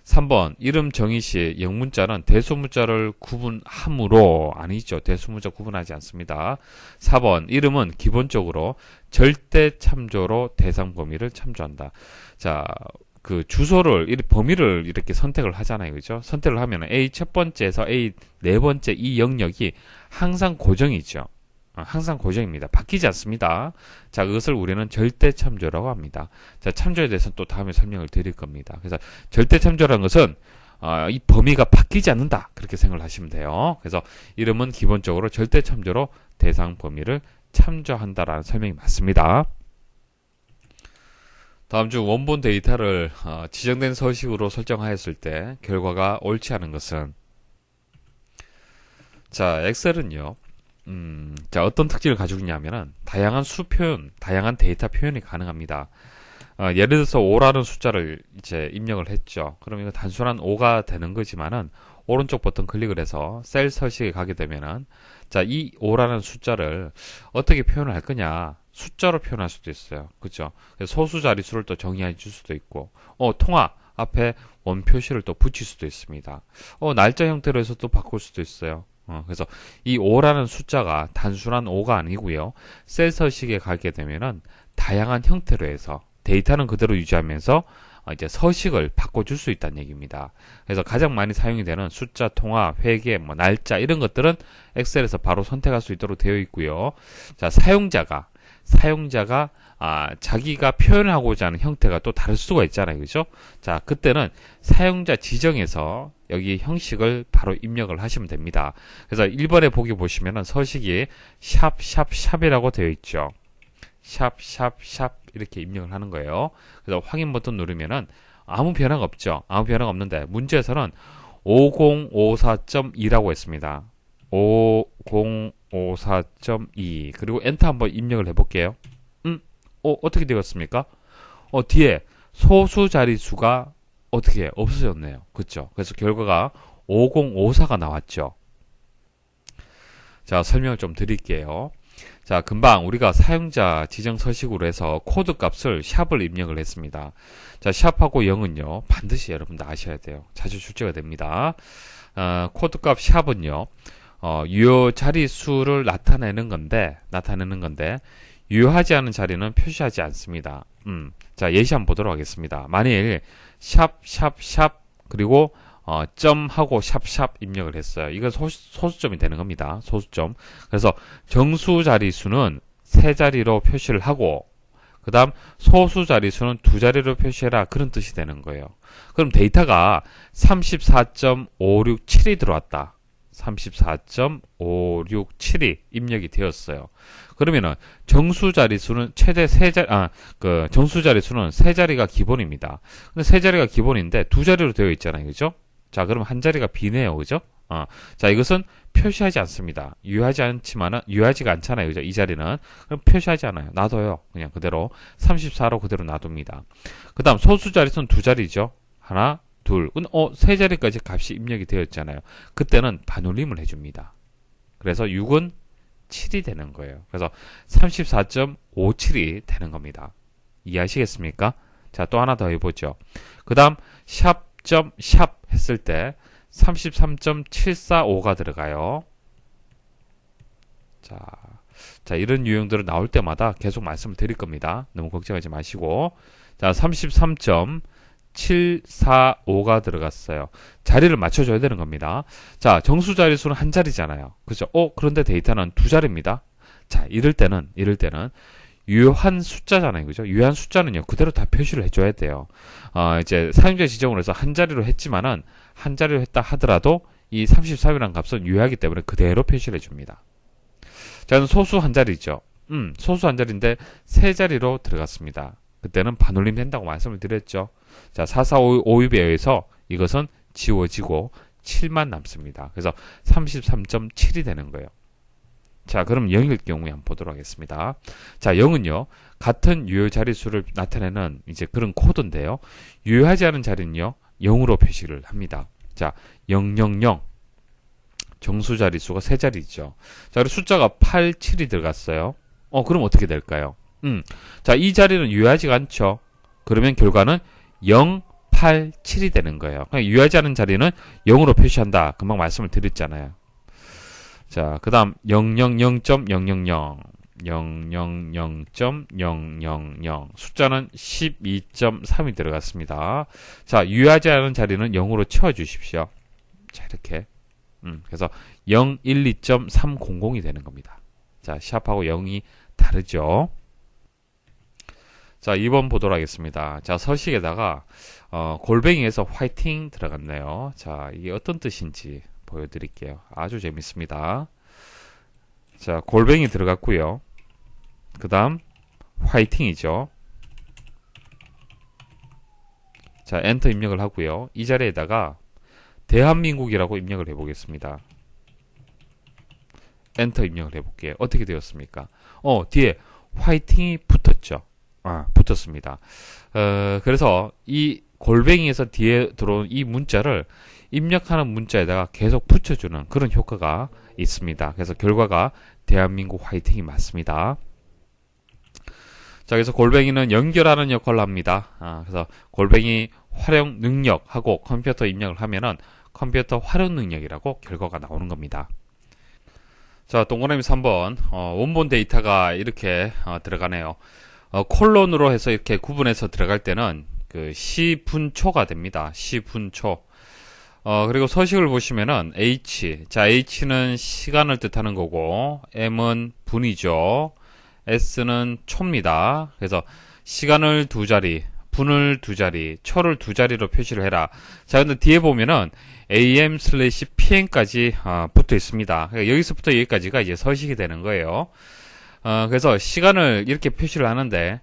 3번, 이름 정의 시 영문자는 대소문자를 구분함으로, 아니죠. 대소문자 구분하지 않습니다. 4번, 이름은 기본적으로 절대 참조로 대상 범위를 참조한다. 자, 그 주소를, 범위를 이렇게 선택을 하잖아요. 그죠? 선택을 하면 A 첫 번째에서 A 네 번째 이 영역이 항상 고정이죠. 항상 고정입니다. 바뀌지 않습니다. 자, 그것을 우리는 절대 참조라고 합니다. 자, 참조에 대해서는 또 다음에 설명을 드릴 겁니다. 그래서 절대 참조라는 것은 이 범위가 바뀌지 않는다. 그렇게 생각을 하시면 돼요. 그래서 이름은 기본적으로 절대 참조로 대상 범위를 참조한다라는 설명이 맞습니다. 다음 중 원본 데이터를 지정된 서식으로 설정하였을 때 결과가 옳지 않은 것은, 자, 엑셀은요. 자, 어떤 특징을 가지고 있냐면은 다양한 수 표현, 다양한 데이터 표현이 가능합니다. 예를 들어서 5라는 숫자를 이제 입력을 했죠. 그럼 이거 단순한 5가 되는 거지만은 오른쪽 버튼 클릭을 해서 셀 서식에 가게 되면은, 자, 이 5라는 숫자를 어떻게 표현을 할 거냐? 숫자로 표현할 수도 있어요. 그죠? 소수 자릿수를 또 정의해 줄 수도 있고, 통화 앞에 원 표시를 또 붙일 수도 있습니다. 날짜 형태로 해서 또 바꿀 수도 있어요. 그래서 이 5라는 숫자가 단순한 5가 아니고요. 셀 서식에 가게 되면은 다양한 형태로 해서 데이터는 그대로 유지하면서 이제 서식을 바꿔줄 수 있다는 얘기입니다. 그래서 가장 많이 사용이 되는 숫자, 통화, 회계, 날짜 이런 것들은 엑셀에서 바로 선택할 수 있도록 되어 있고요. 자, 사용자가 자기가 표현하고자 하는 형태가 또 다를 수가 있잖아요. 그죠? 자, 그때는 사용자 지정에서 여기 형식을 바로 입력을 하시면 됩니다. 그래서 1번에 보기 보시면은 서식이 샵샵샵이라고 되어 있죠. 샵샵샵 이렇게 입력을 하는 거예요. 그래서 확인 버튼 누르면은 아무 변화가 없죠. 아무 변화가 없는데 문제에서는 5054.2라고 했습니다. 5054.2 그리고 엔터 한번 입력을 해볼게요. 어떻게 되었습니까? 뒤에 소수 자릿수가 어떻게 없어졌네요. 그렇죠? 그래서 결과가 5054가 나왔죠. 자, 설명을 좀 드릴게요. 자, 금방 우리가 사용자 지정 서식으로 해서 코드 값을 샵을 입력을 했습니다. 자, 샵하고 0은요, 반드시 여러분들 아셔야 돼요. 자주 출제가 됩니다. 코드 값 샵은요, 유효 자릿수를 나타내는 건데, 유효하지 않은 자리는 표시하지 않습니다. 자, 예시 한번 보도록 하겠습니다. 만일 샵샵샵 그리고 점하고 샵샵 입력을 했어요. 이건 소수점이 되는 겁니다. 소수점. 그래서 정수 자릿수는 세 자리로 표시를 하고 그 다음 소수 자릿수는 두 자리로 표시해라, 그런 뜻이 되는 거예요. 그럼 데이터가 34.567이 들어왔다. 34.567이 입력이 되었어요. 그러면은 정수 자릿수는 최대 정수 자릿수는 세 자리가 기본입니다. 근데 세 자리가 기본인데 두 자리로 되어 있잖아요. 그죠? 자, 그럼 한 자리가 비네요. 그죠? 자, 이것은 표시하지 않습니다. 유효하지가 않잖아요. 그죠? 이 자리는. 그럼 표시하지 않아요. 놔둬요. 그냥 그대로 34로 그대로 놔둡니다. 그 다음 소수 자릿수는 두 자리죠. 하나, 둘. 세 자리까지 값이 입력이 되었잖아요. 그때는 반올림을 해줍니다. 그래서 6은 7이 되는 거예요. 그래서 34.57이 되는 겁니다. 이해하시겠습니까? 자, 또 하나 더 해보죠. 그 다음 샵 했을 때 33.745가 들어가요. 자, 이런 유형들은 나올 때마다 계속 말씀을 드릴 겁니다. 너무 걱정하지 마시고. 자, 33.745가 들어갔어요. 자리를 맞춰줘야 되는 겁니다. 자, 정수 자릿수는 한 자리잖아요. 그죠? 그런데 데이터는 두 자리입니다. 자, 이럴 때는 유효한 숫자잖아요. 그죠? 유효한 숫자는요, 그대로 다 표시를 해줘야 돼요. 이제 사용자 지정으로 해서 한 자리로 했지만은, 한 자리로 했다 하더라도 이 33이라는 값은 유효하기 때문에 그대로 표시를 해줍니다. 자, 소수 한 자리죠. 소수 한 자리인데 세 자리로 들어갔습니다. 그때는 반올림 된다고 말씀을 드렸죠. 자, 4452에 의해서 이것은 지워지고 7만 남습니다. 그래서 33.7이 되는 거예요. 자, 그럼 0일 경우에 한번 보도록 하겠습니다. 자, 0은요, 같은 유효 자릿수를 나타내는 이제 그런 코드인데요. 유효하지 않은 자리는요, 0으로 표시를 합니다. 자, 000. 정수 자릿수가 세 자리죠. 자, 그리고 숫자가 8, 7이 들어갔어요. 그럼 어떻게 될까요? 자, 이 자리는 유효하지가 않죠. 그러면 결과는 0, 8, 7이 되는 거예요. 그러니까 유효하지 않은 자리는 0으로 표시한다. 금방 말씀을 드렸잖아요. 자, 그 다음 000.000 000.000 숫자는 12.3이 들어갔습니다. 자, 유효하지 않은 자리는 0으로 채워주십시오. 자, 이렇게 그래서 012.300이 되는 겁니다. 자, 샵하고 0이 다르죠. 자, 2번 보도록 하겠습니다. 자, 서식에다가 골뱅이에서 화이팅 들어갔네요. 자, 이게 어떤 뜻인지 보여드릴게요. 아주 재밌습니다. 자, 골뱅이 들어갔고요. 그 다음 화이팅이죠. 자, 엔터 입력을 하고요. 이 자리에다가 대한민국이라고 입력을 해보겠습니다. 엔터 입력을 해볼게요. 어떻게 되었습니까? 뒤에 화이팅이 붙었죠. 붙었습니다. 그래서 이 골뱅이에서 뒤에 들어온 이 문자를 입력하는 문자에다가 계속 붙여주는 그런 효과가 있습니다. 그래서 결과가 대한민국 화이팅이 맞습니다. 자, 그래서 골뱅이는 연결하는 역할을 합니다. 그래서 골뱅이 활용 능력하고 컴퓨터 입력을 하면은 컴퓨터 활용 능력이라고 결과가 나오는 겁니다. 자, 동그라미 3번 원본 데이터가 이렇게 들어가네요. 콜론으로 해서 이렇게 구분해서 들어갈 때는 그 시분초가 됩니다. 시분초. 그리고 서식을 보시면은 H. 자, H는 시간을 뜻하는 거고, M은 분이죠. S는 초입니다. 그래서 시간을 두 자리, 분을 두 자리, 초를 두 자리로 표시를 해라. 자, 근데 뒤에 보면은 AM/PM까지 붙어 있습니다. 그러니까 여기서부터 여기까지가 이제 서식이 되는 거예요. 그래서 시간을 이렇게 표시를 하는데,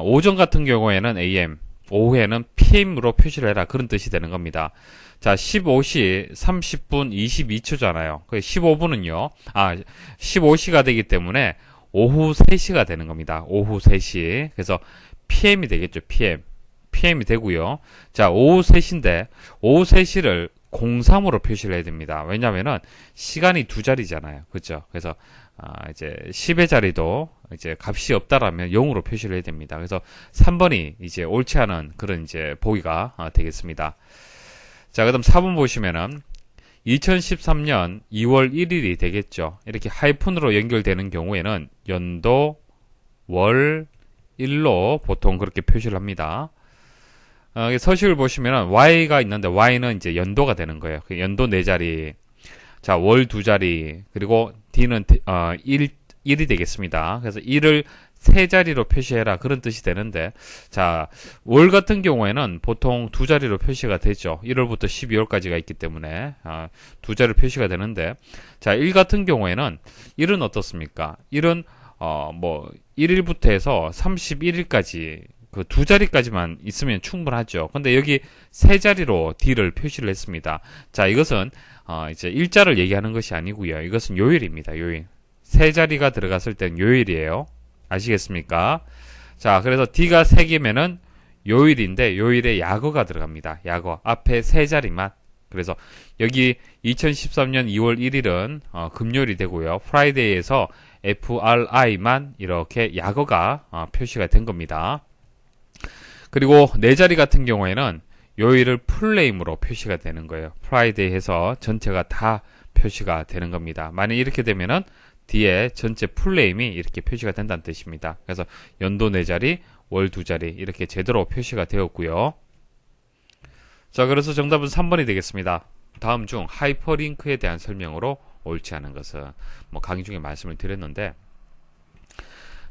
오전 같은 경우에는 AM, 오후에는 PM으로 표시를 해라. 그런 뜻이 되는 겁니다. 자, 15시 30분 22초잖아요. 15분은요, 15시가 되기 때문에 오후 3시가 되는 겁니다. 오후 3시. 그래서 PM이 되겠죠, PM. PM이 되고요. 자, 오후 3시인데, 오후 3시를 03으로 표시를 해야 됩니다. 왜냐면은, 시간이 두 자리잖아요. 그죠? 그래서, 이제, 10의 자리도, 이제, 값이 없다라면 0으로 표시를 해야 됩니다. 그래서, 3번이 이제, 옳지 않은 그런 이제, 보기가 되겠습니다. 자, 그 다음 4번 보시면은, 2013년 2월 1일이 되겠죠. 이렇게 하이픈으로 연결되는 경우에는, 연도, 월, 일로 보통 그렇게 표시를 합니다. 서식을 보시면 Y가 있는데 Y는 이제 연도가 되는 거예요. 연도 4자리, 자, 월 2자리, 그리고 D는 1이 되겠습니다. 그래서 1을 3자리로 표시해라 그런 뜻이 되는데, 자, 월 같은 경우에는 보통 2자리로 표시가 되죠. 1월부터 12월까지가 있기 때문에 2자리로 표시가 되는데, 자, 1 같은 경우에는 1은 어떻습니까? 1은 1일부터 해서 31일까지 그 두 자리까지만 있으면 충분하죠. 근데 여기 세 자리로 D를 표시를 했습니다. 자, 이것은 이제 일자를 얘기하는 것이 아니고요. 이것은 요일입니다. 요일. 세 자리가 들어갔을 땐 요일이에요. 아시겠습니까? 자, 그래서 D가 3개면은 요일인데 요일에 약어가 들어갑니다. 약어. 앞에 세 자리만. 그래서 여기 2013년 2월 1일은 금요일이 되고요. 프라이데이에서 FRI만 이렇게 약어가 표시가 된 겁니다. 그리고 네 자리 같은 경우에는 요일을 풀네임으로 표시가 되는 거예요. 프라이데이 해서 전체가 다 표시가 되는 겁니다. 만약 이렇게 되면은 뒤에 전체 풀네임이 이렇게 표시가 된다는 뜻입니다. 그래서 연도 4자리, 월 2자리 이렇게 제대로 표시가 되었고요. 자, 그래서 정답은 3번이 되겠습니다. 다음 중 하이퍼링크에 대한 설명으로 옳지 않은 것은 강의 중에 말씀을 드렸는데,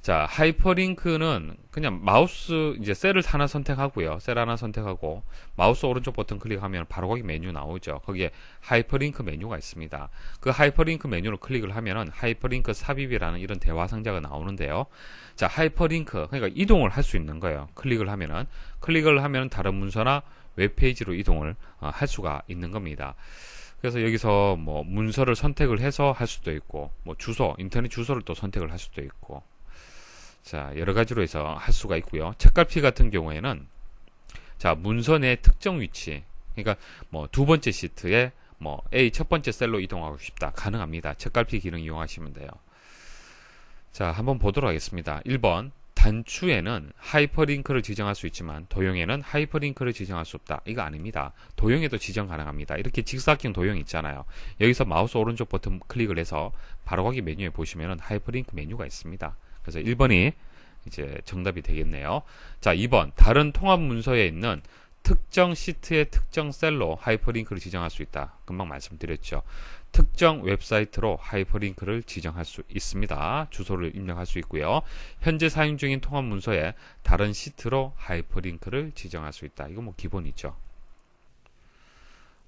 자, 하이퍼링크는 그냥 마우스 이제 셀을 하나 선택하고요. 셀 하나 선택하고 마우스 오른쪽 버튼 클릭하면 바로 거기 메뉴 나오죠. 거기에 하이퍼링크 메뉴가 있습니다. 그 하이퍼링크 메뉴를 클릭을 하면은 하이퍼링크 삽입이라는 이런 대화 상자가 나오는데요. 자, 하이퍼링크 그러니까 이동을 할 수 있는 거예요. 클릭을 하면은 다른 문서나 웹페이지로 이동을 할 수가 있는 겁니다. 그래서 여기서 문서를 선택을 해서 할 수도 있고, 주소, 인터넷 주소를 또 선택을 할 수도 있고, 자, 여러 가지로 해서 할 수가 있고요. 책갈피 같은 경우에는, 자, 문서 내 특정 위치, 그러니까 두 번째 시트에 A 첫 번째 셀로 이동하고 싶다. 가능합니다. 책갈피 기능 이용하시면 돼요. 자, 한번 보도록 하겠습니다. 1번. 단추에는 하이퍼링크를 지정할 수 있지만 도형에는 하이퍼링크를 지정할 수 없다. 이거 아닙니다. 도형에도 지정 가능합니다. 이렇게 직사각형 도형 있잖아요. 여기서 마우스 오른쪽 버튼 클릭을 해서 바로가기 메뉴에 보시면은 하이퍼링크 메뉴가 있습니다. 그래서 1번이 이제 정답이 되겠네요. 자, 2번. 다른 통합 문서에 있는 특정 시트의 특정 셀로 하이퍼링크를 지정할 수 있다. 금방 말씀드렸죠. 특정 웹사이트로 하이퍼링크를 지정할 수 있습니다. 주소를 입력할 수 있고요. 현재 사용 중인 통합 문서에 다른 시트로 하이퍼링크를 지정할 수 있다. 이거 기본이죠.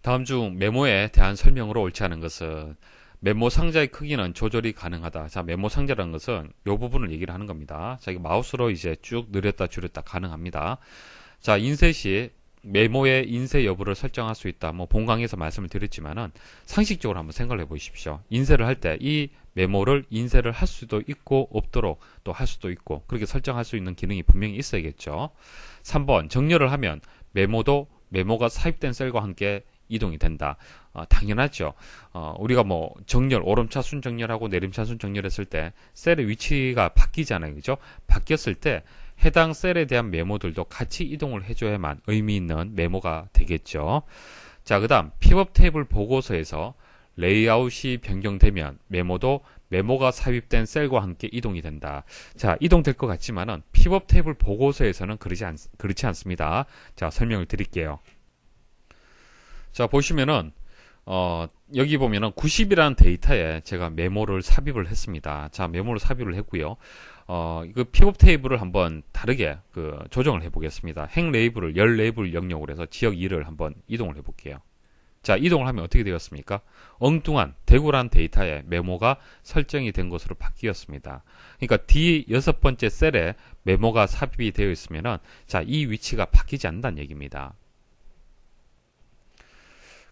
다음 중 메모에 대한 설명으로 옳지 않은 것은, 메모 상자의 크기는 조절이 가능하다. 자, 메모 상자라는 것은 이 부분을 얘기를 하는 겁니다. 자, 마우스로 이제 쭉 늘렸다 줄였다 가능합니다. 자, 인쇄 시 메모의 인쇄 여부를 설정할 수 있다. 본 강의에서 말씀을 드렸지만은 상식적으로 한번 생각을 해보십시오. 인쇄를 할 때 이 메모를 인쇄를 할 수도 있고 없도록 또 할 수도 있고 그렇게 설정할 수 있는 기능이 분명히 있어야겠죠. 3번. 정렬을 하면 메모가 삽입된 셀과 함께 이동이 된다. 당연하죠. 우리가 정렬, 오름차순 정렬하고 내림차순 정렬했을 때 셀의 위치가 바뀌잖아요. 그죠? 바뀌었을 때 해당 셀에 대한 메모들도 같이 이동을 해줘야만 의미 있는 메모가 되겠죠. 자, 그 다음 픽업 테이블 보고서에서 레이아웃이 변경되면 메모가 삽입된 셀과 함께 이동이 된다. 자, 이동될 것 같지만은 픽업 테이블 보고서에서는 그렇지 않습니다. 자, 설명을 드릴게요. 자, 보시면은 여기 보면은 90이라는 데이터에 제가 메모를 삽입을 했습니다. 자, 메모를 삽입을 했고요. 이거 픽업 테이블을 한번 다르게 조정을 해 보겠습니다. 행 레이블을 열 레이블 영역으로 해서 지역 2를 한번 이동을 해 볼게요. 자, 이동을 하면 어떻게 되었습니까? 엉뚱한 대구라는 데이터에 메모가 설정이 된 것으로 바뀌었습니다. 그러니까 D 6번째 셀에 메모가 삽입이 되어 있으면은, 자, 이 위치가 바뀌지 않는다는 얘기입니다.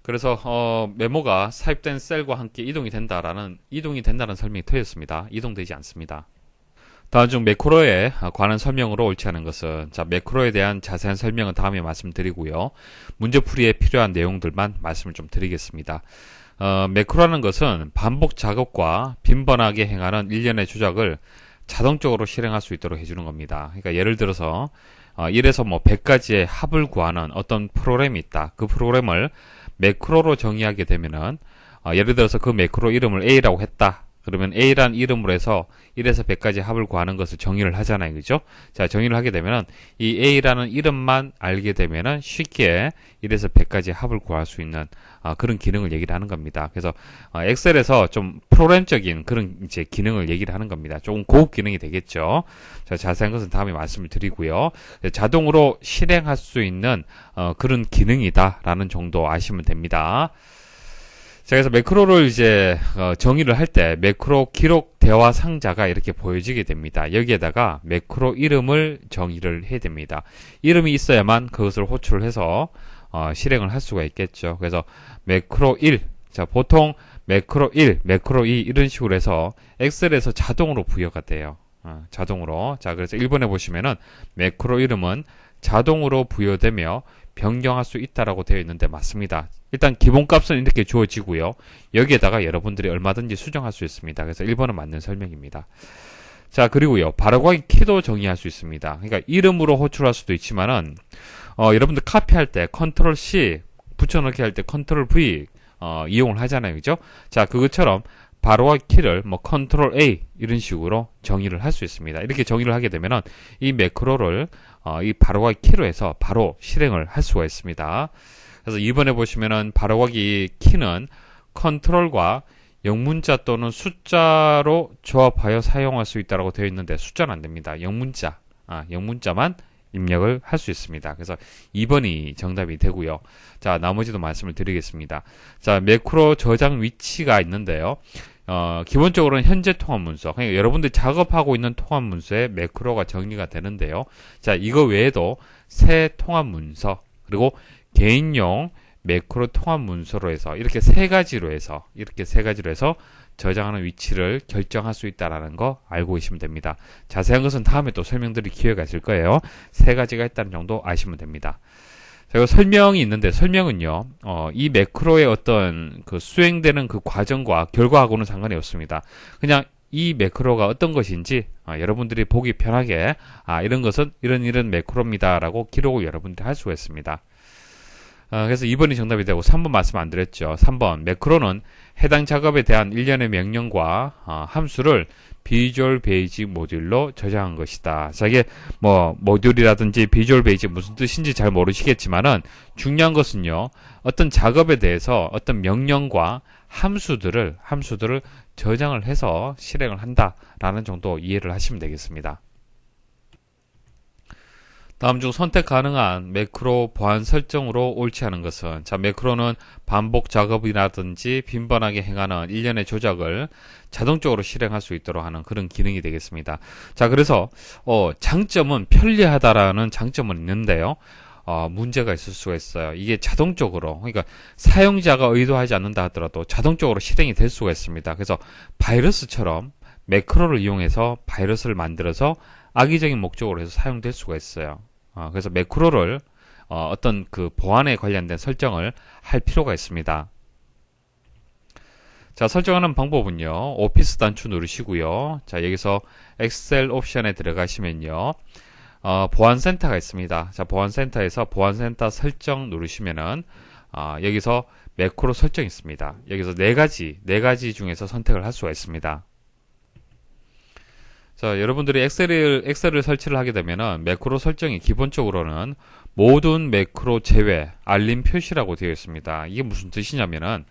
그래서 메모가 삽입된 셀과 함께 이동이 된다는 설명이 틀렸습니다. 이동되지 않습니다. 다음 중 매크로에 관한 설명으로 옳지 않은 것은, 자, 매크로에 대한 자세한 설명은 다음에 말씀드리고요. 문제풀이에 필요한 내용들만 말씀을 좀 드리겠습니다. 매크로라는 것은 반복 작업과 빈번하게 행하는 일련의 조작을 자동적으로 실행할 수 있도록 해주는 겁니다. 그러니까 예를 들어서 1에서 100가지의 합을 구하는 어떤 프로그램이 있다. 그 프로그램을 매크로로 정의하게 되면은, 예를 들어서 그 매크로 이름을 A라고 했다. 그러면 A라는 이름으로 해서 1에서 100까지 합을 구하는 것을 정의를 하잖아요. 그죠? 자, 정의를 하게 되면은 이 A라는 이름만 알게 되면은 쉽게 1에서 100까지 합을 구할 수 있는 그런 기능을 얘기를 하는 겁니다. 그래서 엑셀에서 좀 프로그램적인 그런 이제 기능을 얘기를 하는 겁니다. 조금 고급 기능이 되겠죠. 자, 자세한 것은 다음에 말씀을 드리고요. 자동으로 실행할 수 있는 그런 기능이다라는 정도 아시면 됩니다. 자, 그래서 매크로를 이제 정의를 할 때 매크로 기록 대화 상자가 이렇게 보여지게 됩니다. 여기에다가 매크로 이름을 정의를 해야 됩니다. 이름이 있어야만 그것을 호출을 해서 실행을 할 수가 있겠죠. 그래서 매크로 1, 자, 보통 매크로 1, 매크로 2 이런 식으로 해서 엑셀에서 자동으로 부여가 돼요. 자동으로. 자, 그래서 1번에 보시면은 매크로 이름은 자동으로 부여되며 변경할 수 있다라고 되어 있는데 맞습니다. 일단 기본값은 이렇게 주어지고요. 여기에다가 여러분들이 얼마든지 수정할 수 있습니다. 그래서 1번은 맞는 설명입니다. 자, 그리고요. 바로가기 키도 정의할 수 있습니다. 그러니까 이름으로 호출할 수도 있지만은 여러분들 카피할 때 컨트롤 C 붙여넣기 할 때 컨트롤 V 이용을 하잖아요. 그죠? 자, 그것처럼 바로가기 키를 컨트롤 A 이런 식으로 정의를 할 수 있습니다. 이렇게 정의를 하게 되면은 이 매크로를 이 바로가기 키로 해서 바로 실행을 할 수가 있습니다. 그래서 2번에 보시면은 바로가기 키는 컨트롤과 영문자 또는 숫자로 조합하여 사용할 수 있다고 되어 있는데 숫자는 안 됩니다. 영문자만 입력을 할 수 있습니다. 그래서 2번이 정답이 되고요. 자, 나머지도 말씀을 드리겠습니다. 자, 매크로 저장 위치가 있는데요. 기본적으로는 현재 통합 문서, 그러니까 여러분들이 작업하고 있는 통합 문서에 매크로가 정리가 되는데요. 자, 이거 외에도 새 통합 문서, 그리고 개인용 매크로 통합 문서로 해서 이렇게 세 가지로 해서 저장하는 위치를 결정할 수 있다는 거 알고 계시면 됩니다. 자세한 것은 다음에 또 설명드릴 기회가 있을 거예요. 세 가지가 있다는 정도 아시면 됩니다. 자, 이거 설명이 있는데 설명은요, 이 매크로의 어떤 수행되는 그 과정과 결과하고는 상관이 없습니다. 그냥 이 매크로가 어떤 것인지 여러분들이 보기 편하게 이런 것은 이런 매크로입니다라고 기록을 여러분들이 할 수가 있습니다. 그래서 2번이 정답이 되고 3번 말씀 안 드렸죠. 3번 매크로는 해당 작업에 대한 일련의 명령과 함수를 비주얼 베이직 모듈로 저장한 것이다. 자, 이게 모듈이라든지 비주얼 베이직 무슨 뜻인지 잘 모르시겠지만은 중요한 것은요, 어떤 작업에 대해서 어떤 명령과 함수들을 저장을 해서 실행을 한다라는 정도 이해를 하시면 되겠습니다. 다음 중 선택 가능한 매크로 보안 설정으로 옳지 않은 것은, 자, 매크로는 반복 작업이라든지 빈번하게 행하는 일련의 조작을 자동적으로 실행할 수 있도록 하는 그런 기능이 되겠습니다. 자, 그래서 장점은 편리하다라는 장점은 있는데요. 문제가 있을 수가 있어요. 이게 자동적으로, 그러니까 사용자가 의도하지 않는다 하더라도 자동적으로 실행이 될 수가 있습니다. 그래서 바이러스처럼 매크로를 이용해서 바이러스를 만들어서 악의적인 목적으로 해서 사용될 수가 있어요. 그래서 매크로를 어떤 그 보안에 관련된 설정을 할 필요가 있습니다. 자, 설정하는 방법은요, 오피스 단추 누르시고요. 자, 여기서 엑셀 옵션에 들어가시면요, 보안센터가 있습니다. 자, 보안센터에서 보안센터 설정 누르시면은 여기서 매크로 설정이 있습니다. 여기서 네 가지 중에서 선택을 할 수가 있습니다. 자, 여러분들이 엑셀을 설치를 하게 되면은 매크로 설정이 기본적으로는 모든 매크로 제외 알림 표시라고 되어 있습니다. 이게 무슨 뜻이냐면은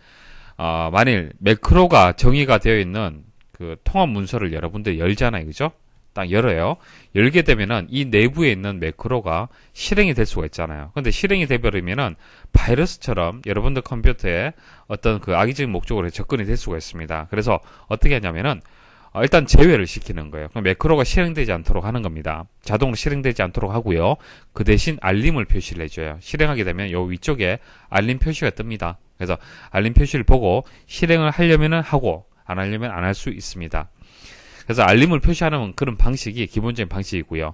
만일 매크로가 정의가 되어 있는 그 통합 문서를 여러분들 열잖아요, 그죠? 딱 열어요. 열게 되면은 이 내부에 있는 매크로가 실행이 될 수가 있잖아요. 근데 실행이 돼버리면은 바이러스처럼 여러분들 컴퓨터에 어떤 그 악의적인 목적으로 접근이 될 수가 있습니다. 그래서 어떻게 하냐면은 일단 제외를 시키는 거예요. 그럼 매크로가 실행되지 않도록 하는 겁니다. 자동으로 실행되지 않도록 하고요. 그 대신 알림을 표시를 해줘요. 실행하게 되면 요 위쪽에 알림 표시가 뜹니다. 그래서 알림 표시를 보고 실행을 하려면은 하고 안 하려면 안 할 수 있습니다. 그래서 알림을 표시하는 그런 방식이 기본적인 방식이고요.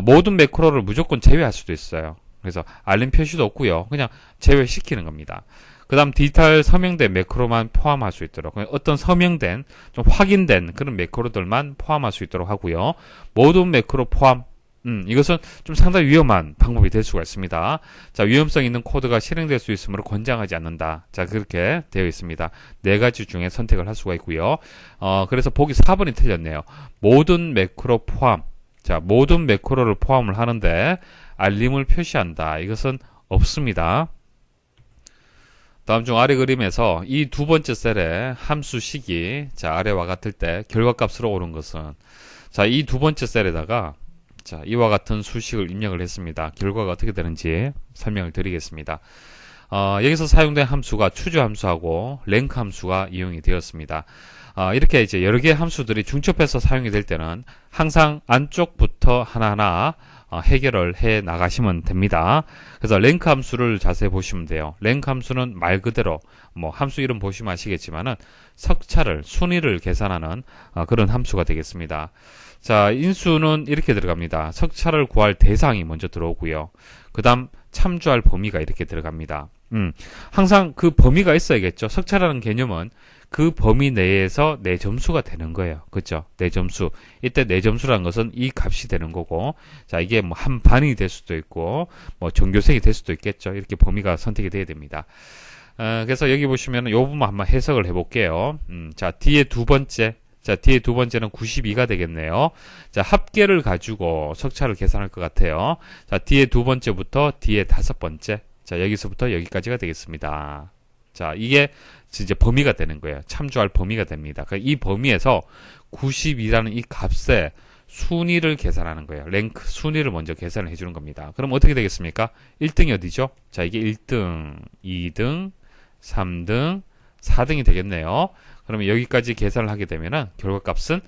모든 매크로를 무조건 제외할 수도 있어요. 그래서 알림 표시도 없고요. 그냥 제외시키는 겁니다. 그 다음 디지털 서명된 매크로만 포함할 수 있도록, 어떤 서명된 좀 확인된 그런 매크로들만 포함할 수 있도록 하고요. 모든 매크로 포함, 이것은 좀 상당히 위험한 방법이 될 수가 있습니다. 자, 위험성 있는 코드가 실행될 수 있으므로 권장하지 않는다. 자, 그렇게 되어 있습니다. 네 가지 중에 선택을 할 수가 있고요. 그래서 보기 4번이 틀렸네요. 모든 매크로 포함. 자, 모든 매크로를 포함을 하는데 알림을 표시한다. 이것은 없습니다. 다음 중 아래 그림에서 이 두 번째 셀의 함수식이 자, 아래와 같을 때 결과값으로 오른 것은 자, 이 두 번째 셀에다가 자, 이와 같은 수식을 입력을 했습니다. 결과가 어떻게 되는지 설명을 드리겠습니다. 여기서 사용된 함수가 추주 함수하고 랭크 함수가 이용이 되었습니다. 이렇게 이제 여러 개의 함수들이 중첩해서 사용이 될 때는 항상 안쪽부터 하나하나 해결을 해 나가시면 됩니다. 그래서 랭크 함수를 자세히 보시면 돼요. 랭크 함수는 말 그대로 뭐 함수 이름 보시면 아시겠지만은 석차를 순위를 계산하는 그런 함수가 되겠습니다. 자, 인수는 이렇게 들어갑니다. 석차를 구할 대상이 먼저 들어오고요. 그 다음 참조할 범위가 이렇게 들어갑니다. 항상 그 범위가 있어야겠죠. 석차라는 개념은 그 범위 내에서 내 점수가 되는 거예요. 그렇죠? 내 점수. 이때 내 점수라는 것은 이 값이 되는 거고, 자, 이게 뭐 한 반이 될 수도 있고, 뭐 전교생이 될 수도 있겠죠. 이렇게 범위가 선택이 돼야 됩니다. 그래서 여기 보시면 이 부분 한번 해석을 해볼게요. 자, 뒤에 두 번째. 자, 뒤에 두 번째는 92가 되겠네요. 자, 합계를 가지고 석차를 계산할 것 같아요. 자, 뒤에 두 번째부터 뒤에 다섯 번째. 자, 여기서부터 여기까지가 되겠습니다. 자, 이게 이제 범위가 되는 거예요. 참조할 범위가 됩니다. 그러니까 이 범위에서 92라는 이 값에 순위를 계산하는 거예요. 랭크, 순위를 먼저 계산을 해주는 겁니다. 그럼 어떻게 되겠습니까? 1등이 어디죠? 자, 이게 1등, 2등, 3등, 4등이 되겠네요. 그러면 여기까지 계산을 하게 되면은 결과값은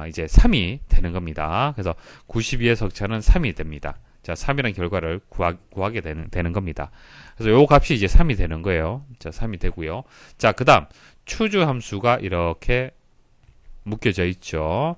이제 3이 되는 겁니다. 그래서 92의 석차는 3이 됩니다. 자, 3이라는 결과를 구하게 되는 겁니다. 그래서 요 값이 이제 3이 되는 거예요. 자, 3이 되고요. 자, 그 다음 추주 함수가 이렇게 묶여져 있죠.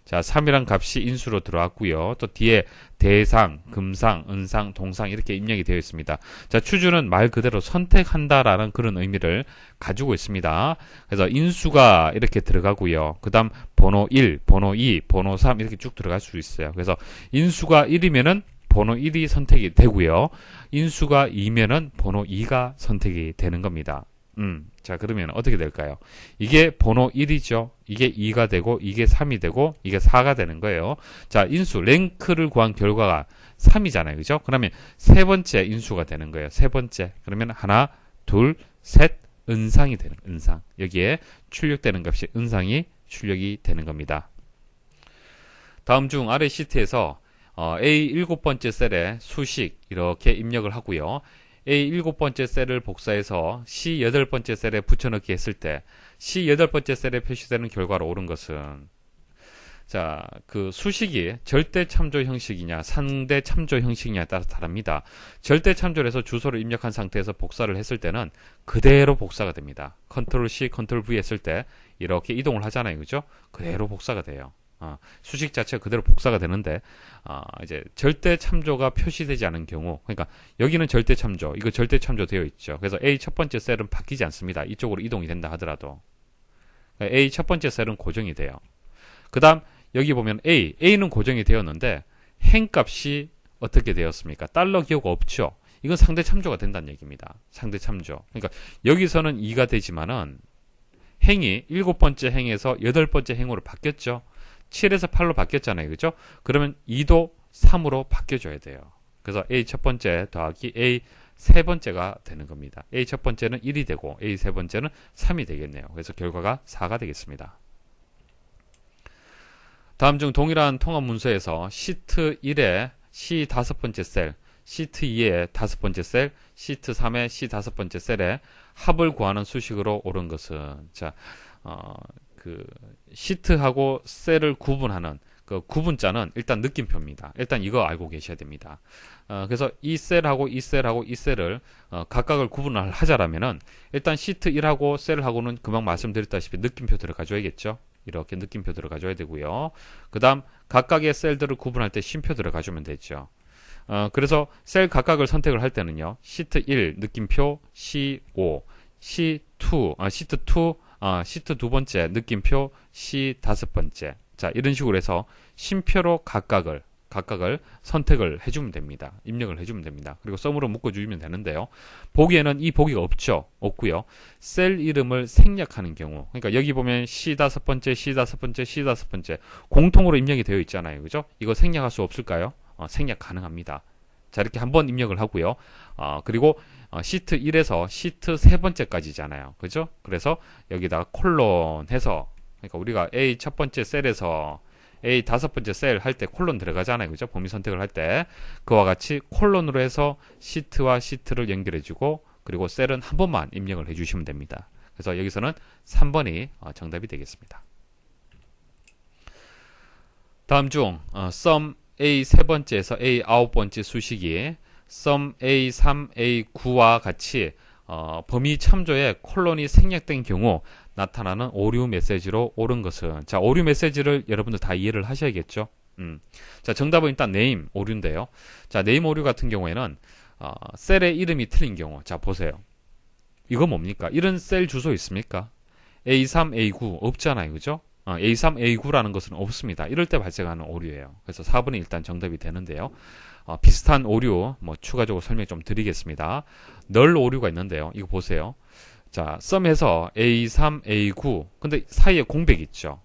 자, 3이란 값이 인수로 들어왔고요. 또 뒤에 대상, 금상, 은상, 동상 이렇게 입력이 되어 있습니다. 자, 추주는 말 그대로 선택한다라는 그런 의미를 가지고 있습니다. 그래서 인수가 이렇게 들어가고요. 그 다음 번호 1, 번호 2, 번호 3 이렇게 쭉 들어갈 수 있어요. 그래서 인수가 1이면은 번호 1이 선택이 되고요. 인수가 2면은 번호 2가 선택이 되는 겁니다. 자, 그러면 어떻게 될까요? 이게 번호 1이죠. 이게 2가 되고, 이게 3이 되고, 이게 4가 되는 거예요. 자, 인수, 랭크를 구한 결과가 3이잖아요. 그죠? 그러면 세 번째 인수가 되는 거예요. 세 번째. 그러면 하나, 둘, 셋, 은상이 되는, 은상. 여기에 출력되는 값이 은상이 출력이 되는 겁니다. 다음 중 아래 시트에서 A 7번째 셀에 수식 이렇게 입력을 하고요. A 7번째 셀을 복사해서 C 8번째 셀에 붙여넣기 했을 때 C 8번째 셀에 표시되는 결과로 옳은 것은 자, 그 수식이 절대 참조 형식이냐 상대 참조 형식이냐에 따라서 다릅니다. 절대 참조를 해서 주소를 입력한 상태에서 복사를 했을 때는 그대로 복사가 됩니다. 컨트롤 C, 컨트롤 V 했을 때 이렇게 이동을 하잖아요. 그죠? 그대로 복사가 돼요. 수식 자체가 그대로 복사가 되는데 이제 절대 참조가 표시되지 않은 경우, 그러니까 여기는 절대 참조, 이거 절대 참조 되어 있죠. 그래서 A 첫 번째 셀은 바뀌지 않습니다. 이쪽으로 이동이 된다 하더라도 그러니까 A 첫 번째 셀은 고정이 돼요. 그 다음 여기 보면 A는 고정이 되었는데 행값이 어떻게 되었습니까? 달러 기호가 없죠. 이건 상대 참조가 된다는 얘기입니다. 상대 참조. 그러니까 여기서는 2가 되지만은 행이 7번째 행에서 8번째 행으로 바뀌었죠. 7에서 8로 바뀌었잖아요. 그죠? 그러면 2도 3으로 바뀌어줘야 돼요. 그래서 A 첫 번째 더하기 A 세 번째가 되는 겁니다. A 첫 번째는 1이 되고 A 세 번째는 3이 되겠네요. 그래서 결과가 4가 되겠습니다. 다음 중 동일한 통합 문서에서 시트 1의 C 다섯 번째 셀, 시트 2의 다섯 번째 셀, 시트 3의 C 다섯 번째 셀의 합을 구하는 수식으로 옳은 것은, 자, 시트하고 셀을 구분하는 그 구분자는 일단 느낌표입니다. 일단 이거 알고 계셔야 됩니다. 그래서 이 셀하고 이 셀하고 이 셀을 각각을 구분을 하자라면은 일단 시트 1하고 셀하고는 금방 말씀드렸다시피 느낌표 들어가줘야겠죠. 이렇게 느낌표 들어가줘야 되고요. 그 다음 각각의 셀들을 구분할 때 쉼표 들어가주면 되죠. 그래서 셀 각각을 선택을 할 때는요. 시트 1 느낌표 C5, C2, 시트 2, 시트 두 번째 느낌표 C 다섯 번째. 자, 이런 식으로 해서 쉼표로 각각을 선택을 해주면 됩니다. 입력을 해주면 됩니다. 그리고 썸으로 묶어주면 되는데요. 보기에는 이 보기가 없고요. 셀 이름을 생략하는 경우, 그러니까 여기 보면 C 다섯 번째, C 다섯 번째, C 다섯 번째 공통으로 입력이 되어 있잖아요. 그죠? 이거 생략할 수 없을까요? 생략 가능합니다. 자, 이렇게 한번 입력을 하고요. 그리고 시트 1에서 시트 세 번째까지잖아요. 그죠? 그래서 여기다가 콜론 해서, 그러니까 우리가 A 첫 번째 셀에서 A 다섯 번째 셀 할 때 콜론 들어가잖아요. 그죠? 범위 선택을 할 때 그와 같이 콜론으로 해서 시트와 시트를 연결해주고, 그리고 셀은 한 번만 입력을 해주시면 됩니다. 그래서 여기서는 3번이 정답이 되겠습니다. 다음 중 sum A 세 번째에서 A 아홉 번째 수식이 sum A 3, A 9와 같이 범위 참조에 콜론이 생략된 경우 나타나는 오류 메시지로 옳은 것은, 자, 오류 메시지를 여러분들 다 이해를 하셔야겠죠. 자, 정답은 일단 네임 오류인데요. 자, 네임 오류 같은 경우에는 셀의 이름이 틀린 경우, 자, 보세요. 이거 뭡니까? 이런 셀 주소 있습니까? A3, A9 없잖아요. 그죠? A3, A9라는 것은 없습니다. 이럴 때 발생하는 오류예요. 그래서 4번이 일단 정답이 되는데요. 비슷한 오류 추가적으로 설명 좀 드리겠습니다. 널 오류가 있는데요. 이거 보세요. 자, 썸에서 A3, A9 근데 사이에 공백이 있죠.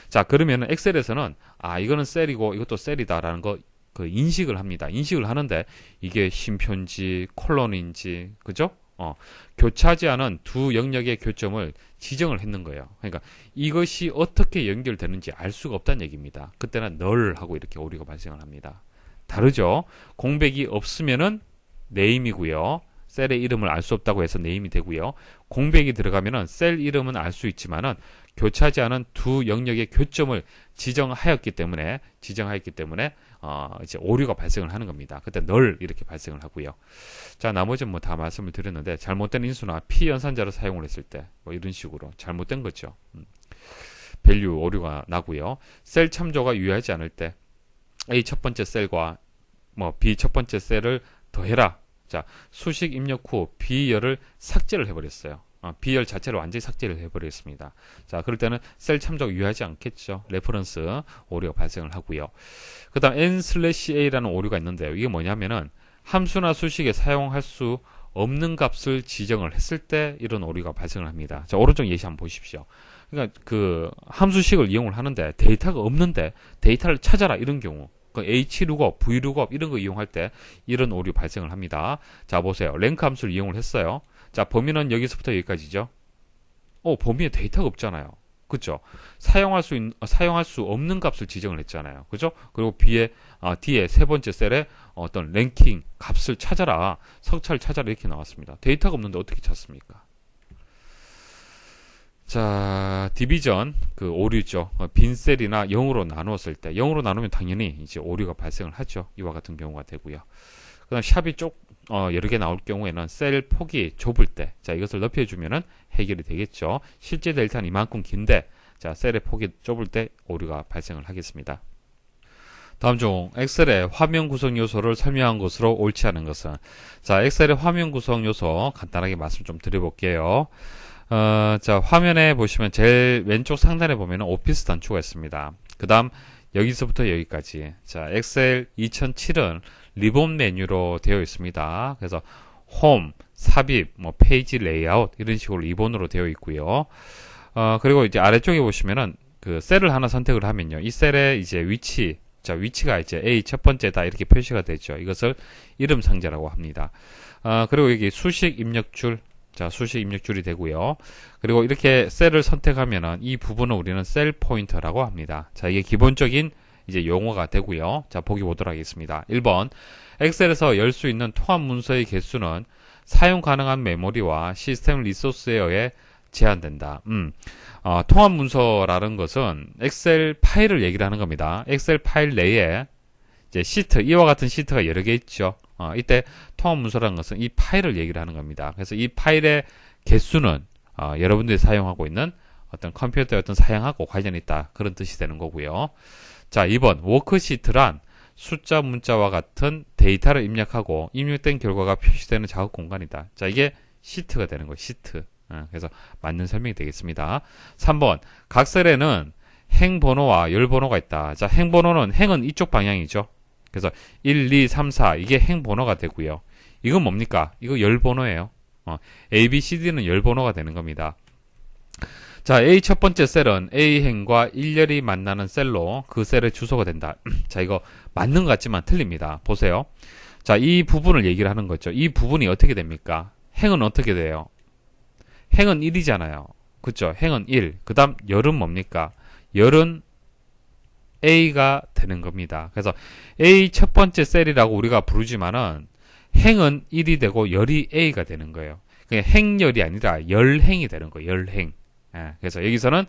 자, 그러면 엑셀에서는 이거는 셀이고 이것도 셀이다라는 거 인식을 합니다. 인식을 하는데 이게 쉼표인지 콜론인지, 그죠? 교차하지 않은 두 영역의 교점을 지정을 했는 거예요. 그러니까 이것이 어떻게 연결되는지 알 수가 없다는 얘기입니다. 그때는 널 하고 이렇게 오류가 발생을 합니다. 다르죠? 공백이 없으면은 네임이고요. 셀의 이름을 알 수 없다고 해서 네임이 되고요. 공백이 들어가면은 셀 이름은 알 수 있지만은 교차하지 않은 두 영역의 교점을 지정하였기 때문에 이제 오류가 발생을 하는 겁니다. 그때 널 이렇게 발생을 하고요. 자, 나머지는 뭐 다 말씀을 드렸는데 잘못된 인수나 피연산자를 사용을 했을 때 뭐 이런 식으로 잘못된 거죠. 밸류 오류가 나고요. 셀 참조가 유효하지 않을 때 A 첫 번째 셀과 B 첫 번째 셀을 더해라. 자, 수식 입력 후 B열을 삭제를 해버렸어요. B열 자체를 완전히 삭제를 해버렸습니다. 자, 그럴 때는 셀 참조가 유효하지 않겠죠. 레퍼런스 오류가 발생을 하고요. 그 다음 n/a라는 오류가 있는데요. 이게 뭐냐면은 함수나 수식에 사용할 수 없는 값을 지정을 했을 때 이런 오류가 발생을 합니다. 자, 오른쪽 예시 한번 보십시오. 그러니까 그 함수식을 이용을 하는데 데이터가 없는데 데이터를 찾아라 이런 경우, 그 hlookup, vlookup 이런 거 이용할 때 이런 오류 발생을 합니다. 자, 보세요. 랭크 함수를 이용을 했어요. 자, 범위는 여기서부터 여기까지죠. 범위에 데이터가 없잖아요. 그죠? 사용할 수 없는 값을 지정을 했잖아요. 그죠? 그리고 뒤에 세 번째 셀에 어떤 랭킹 값을 찾아라, 석차를 찾아라 이렇게 나왔습니다. 데이터가 없는데 어떻게 찾습니까? 자, 디비전 그 오류죠. 빈 셀이나 0으로 나누었을 때 0으로 나누면 당연히 이제 오류가 발생을 하죠. 이와 같은 경우가 되고요. 그다음 샵이 여러 개 나올 경우에는 셀 폭이 좁을 때, 자, 이것을 넓혀주면은 해결이 되겠죠. 실제 데이터는 이만큼 긴데, 자, 셀의 폭이 좁을 때 오류가 발생을 하겠습니다. 다음 중 엑셀의 화면 구성 요소를 설명한 것으로 옳지 않은 것은, 자, 엑셀의 화면 구성 요소 간단하게 말씀 좀 드려볼게요. 자, 화면에 보시면 제일 왼쪽 상단에 보면 오피스 단추가 있습니다. 그 다음 여기서부터 여기까지. 자, 엑셀 2007은 리본 메뉴로 되어 있습니다. 그래서 홈, 삽입, 페이지 레이아웃 이런 식으로 리본으로 되어 있고요. 그리고 이제 아래쪽에 보시면은 그 셀을 하나 선택을 하면요. 이 셀의 이제 위치 자, 위치가 이제 A 첫 번째다 이렇게 표시가 되죠. 이것을 이름 상자라고 합니다. 그리고 여기 수식 입력줄, 자, 수식 입력줄이 되고요. 그리고 이렇게 셀을 선택하면은 이 부분을 우리는 셀 포인터라고 합니다. 자, 이게 기본적인 이제 용어가 되고요. 자, 보기 보도록 하겠습니다. 1번, 엑셀에서 열 수 있는 통합 문서의 개수는 사용 가능한 메모리와 시스템 리소스에 의해 제한된다. 통합 문서라는 것은 엑셀 파일을 얘기를 하는 겁니다. 엑셀 파일 내에 이제 시트, 이와 같은 시트가 여러 개 있죠. 이때 통합 문서라는 것은 이 파일을 얘기를 하는 겁니다. 그래서 이 파일의 개수는 여러분들이 사용하고 있는 어떤 컴퓨터의 어떤 사양하고 관련이 있다. 그런 뜻이 되는 거고요. 자, 2번, 워크시트란 숫자 문자와 같은 데이터를 입력하고 입력된 결과가 표시되는 작업 공간이다. 자, 이게 시트가 되는 거예요. 시트. 그래서 맞는 설명이 되겠습니다. 3번, 각 셀에는 행번호와 열번호가 있다. 자, 행은 이쪽 방향이죠. 그래서 1, 2, 3, 4 이게 행번호가 되고요. 이건 뭡니까? 이거 열번호예요. A, B, C, D는 열번호가 되는 겁니다. 자, A 첫 번째 셀은 A행과 일렬이 만나는 셀로 그 셀의 주소가 된다. 자, 이거 맞는 것 같지만 틀립니다. 보세요. 자, 이 부분을 얘기를 하는 거죠. 이 부분이 어떻게 됩니까? 행은 어떻게 돼요? 행은 1이잖아요. 그쵸? 행은 1. 그 다음 열은 뭡니까? 열은 A가 되는 겁니다. 그래서 A 첫 번째 셀이라고 우리가 부르지만은 행은 1이 되고 열이 A가 되는 거예요. 그냥 행열이 아니라 열행이 되는 거예요. 열행. 그래서 여기서는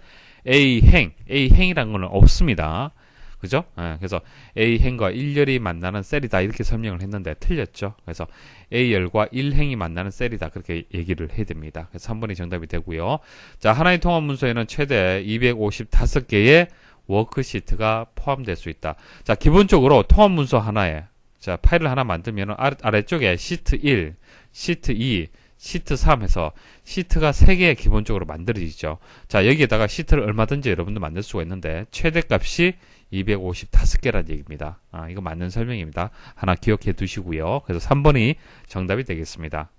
A행이라는 건 없습니다. 그죠? 그래서 A행과 1열이 만나는 셀이다 이렇게 설명을 했는데 틀렸죠. 그래서 A열과 1행이 만나는 셀이다 그렇게 얘기를 해야 됩니다. 그래서 3번이 정답이 되고요. 자, 하나의 통합 문서에는 최대 255개의 워크시트가 포함될 수 있다. 자, 기본적으로 통합 문서 하나에 자, 파일을 하나 만들면 아래쪽에 시트 1, 시트 2, 시트 3 해서 시트가 3개 기본적으로 만들어지죠. 자, 여기에다가 시트를 얼마든지 여러분들 만들 수가 있는데 최대값이 255개라는 얘기입니다. 이거 맞는 설명입니다. 하나 기억해 두시고요. 그래서 3번이 정답이 되겠습니다.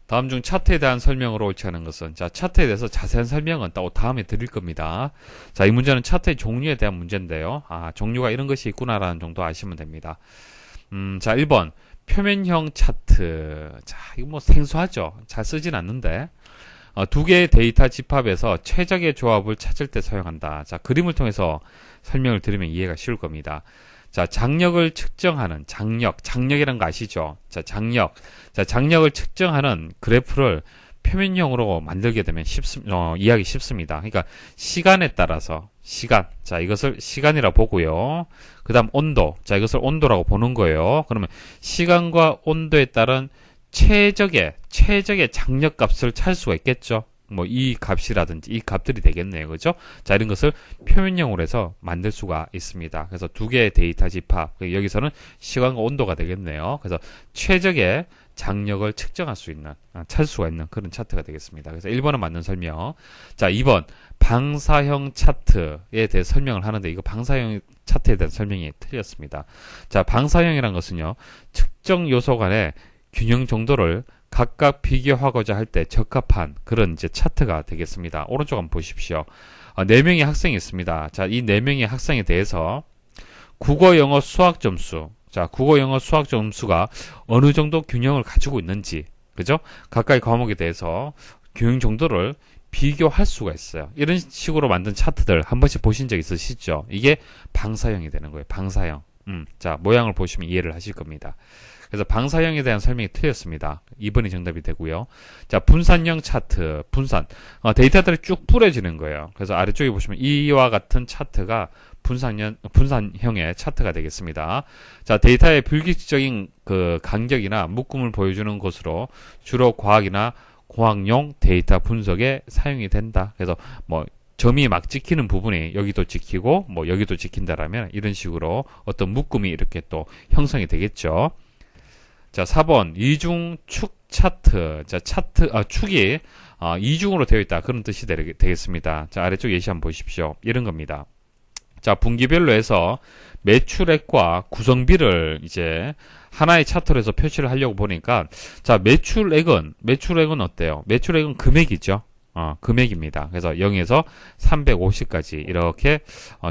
다음 중 차트에 대한 설명으로 옳지 않은 것은, 자, 차트에 대해서 자세한 설명은 또 다음에 드릴 겁니다. 자, 이 문제는 차트의 종류에 대한 문제인데요. 종류가 이런 것이 있구나라는 정도 아시면 됩니다. 자, 1번 표면형 차트. 자, 이거 뭐 생소하죠. 잘 쓰진 않는데 두 개의 데이터 집합에서 최적의 조합을 찾을 때 사용한다. 자, 그림을 통해서 설명을 드리면 이해가 쉬울 겁니다. 자, 장력을 측정하는 장력이란 거 아시죠? 자, 장력을 측정하는 그래프를 표면형으로 만들게 되면 이해하기 쉽습니다. 그러니까 시간에 따라서 자, 이것을 시간이라 보고요. 그 다음 온도. 자, 이것을 온도라고 보는 거예요. 그러면 시간과 온도에 따른 최적의 장력 값을 찾을 수가 있겠죠. 뭐 이 값이라든지 이 값들이 되겠네요. 그죠? 자, 이런 것을 표면형으로 해서 만들 수가 있습니다. 그래서 두 개의 데이터 집합. 여기서는 시간과 온도가 되겠네요. 그래서 최적의 장력을 측정할 수 있는, 찾을 수가 있는 그런 차트가 되겠습니다. 그래서 1번은 맞는 설명. 자, 2번 방사형 차트에 대해 설명을 하는데 이거 방사형 차트에 대한 설명이 틀렸습니다. 자, 방사형이란 것은요, 특정 요소 간의 균형 정도를 각각 비교하고자 할 때 적합한 그런 이제 차트가 되겠습니다. 오른쪽 한번 보십시오. 4명의 학생이 있습니다. 자, 이 4명의 학생에 대해서 국어, 영어, 수학 점수. 자, 국어, 영어, 수학 점수가 어느 정도 균형을 가지고 있는지, 그죠? 각각의 과목에 대해서 균형 정도를 비교할 수가 있어요. 이런 식으로 만든 차트들 한 번씩 보신 적 있으시죠? 이게 방사형이 되는 거예요. 방사형. 자, 모양을 보시면 이해를 하실 겁니다. 그래서 방사형에 대한 설명이 틀렸습니다. 2번이 정답이 되고요. 자, 분산형 차트. 분산. 데이터들이 쭉 뿌려지는 거예요. 그래서 아래쪽에 보시면 이와 같은 차트가 분산형의 차트가 되겠습니다. 자, 데이터의 불규칙적인 그 간격이나 묶음을 보여주는 것으로 주로 과학이나 공학용 데이터 분석에 사용이 된다. 그래서 뭐 점이 막 찍히는 부분이 여기도 찍히고 뭐 여기도 찍힌다라면 이런 식으로 어떤 묶음이 이렇게 또 형성이 되겠죠. 자, 4번 이중 축 차트. 자, 축이 이중으로 되어 있다. 그런 뜻이 되겠습니다. 자, 아래쪽 예시 한번 보십시오. 이런 겁니다. 자, 분기별로 해서 매출액과 구성비를 이제 하나의 차트로 해서 표시를 하려고 보니까, 자, 매출액은 어때요? 매출액은 금액이죠. 금액입니다. 그래서 0에서 350까지 이렇게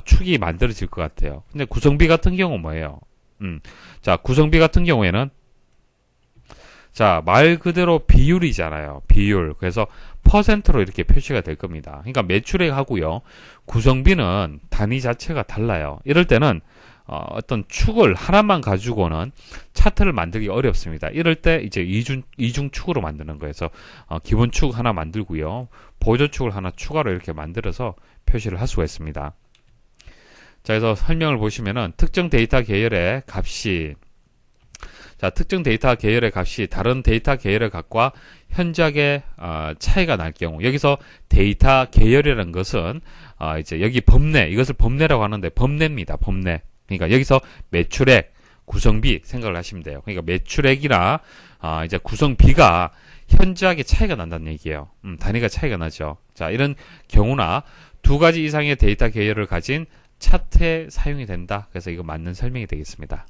축이 만들어질 것 같아요. 근데 구성비 같은 경우 뭐예요? 자, 구성비 같은 경우에는 자, 말 그대로 비율이잖아요. 비율. 그래서 퍼센트로 이렇게 표시가 될 겁니다. 그러니까 매출액 하고요. 구성비는 단위 자체가 달라요. 이럴 때는 어떤 축을 하나만 가지고는 차트를 만들기 어렵습니다. 이럴 때 이제 이중 축으로 만드는 거예요. 그래서 기본 축 하나 만들고요. 보조축을 하나 추가로 이렇게 만들어서 표시를 할 수가 있습니다. 자, 그래서 설명을 보시면은 특정 데이터 계열의 값이 자, 특정 데이터 계열의 값이 다른 데이터 계열의 값과 현저하게 차이가 날 경우, 여기서 데이터 계열이라는 것은 이제 여기 범례, 이것을 범례라고 하는데 범례입니다. 범례. 그러니까 여기서 매출액, 구성비 생각을 하시면 돼요. 그러니까 매출액이나 이제 구성비가 현저하게 차이가 난다는 얘기예요. 단위가 차이가 나죠. 자, 이런 경우나 두 가지 이상의 데이터 계열을 가진 차트에 사용이 된다. 그래서 이거 맞는 설명이 되겠습니다.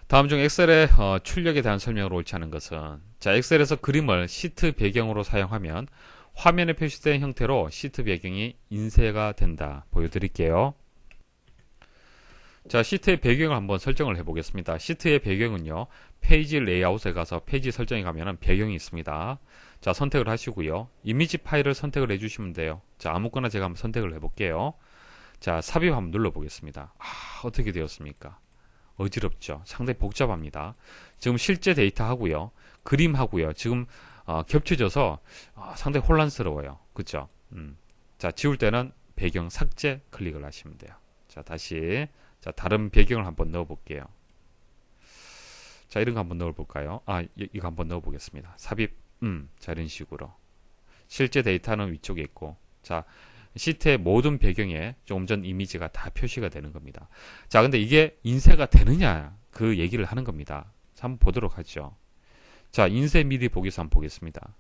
다음 중 엑셀의 출력에 대한 설명으로 옳지 않은 것은, 자, 엑셀에서 그림을 시트 배경으로 사용하면 화면에 표시된 형태로 시트 배경이 인쇄가 된다. 보여드릴게요. 자, 시트의 배경을 한번 설정을 해보겠습니다. 시트의 배경은요, 페이지 레이아웃에 가서 페이지 설정에 가면은 배경이 있습니다. 자, 선택을 하시고요. 이미지 파일을 선택을 해주시면 돼요. 자, 아무거나 제가 한번 선택을 해볼게요. 자, 삽입 한번 눌러보겠습니다. 어떻게 되었습니까? 어지럽죠. 상당히 복잡합니다. 지금 실제 데이터 하고요. 그림 하고요. 지금 겹쳐져서 상당히 혼란스러워요. 그쵸? 자, 지울 때는 배경 삭제 클릭을 하시면 돼요. 자, 다시 자, 다른 배경을 한번 넣어 볼게요. 자, 이런 거 한번 넣어 볼까요? 이거 한번 넣어 보겠습니다. 삽입. 자, 이런 식으로. 실제 데이터는 위쪽에 있고, 자, 시트의 모든 배경에 조금 전 이미지가 다 표시가 되는 겁니다. 자, 근데 이게 인쇄가 되느냐, 그 얘기를 하는 겁니다. 자, 한번 보도록 하죠. 자, 인쇄 미리 보기서 한번 보겠습니다.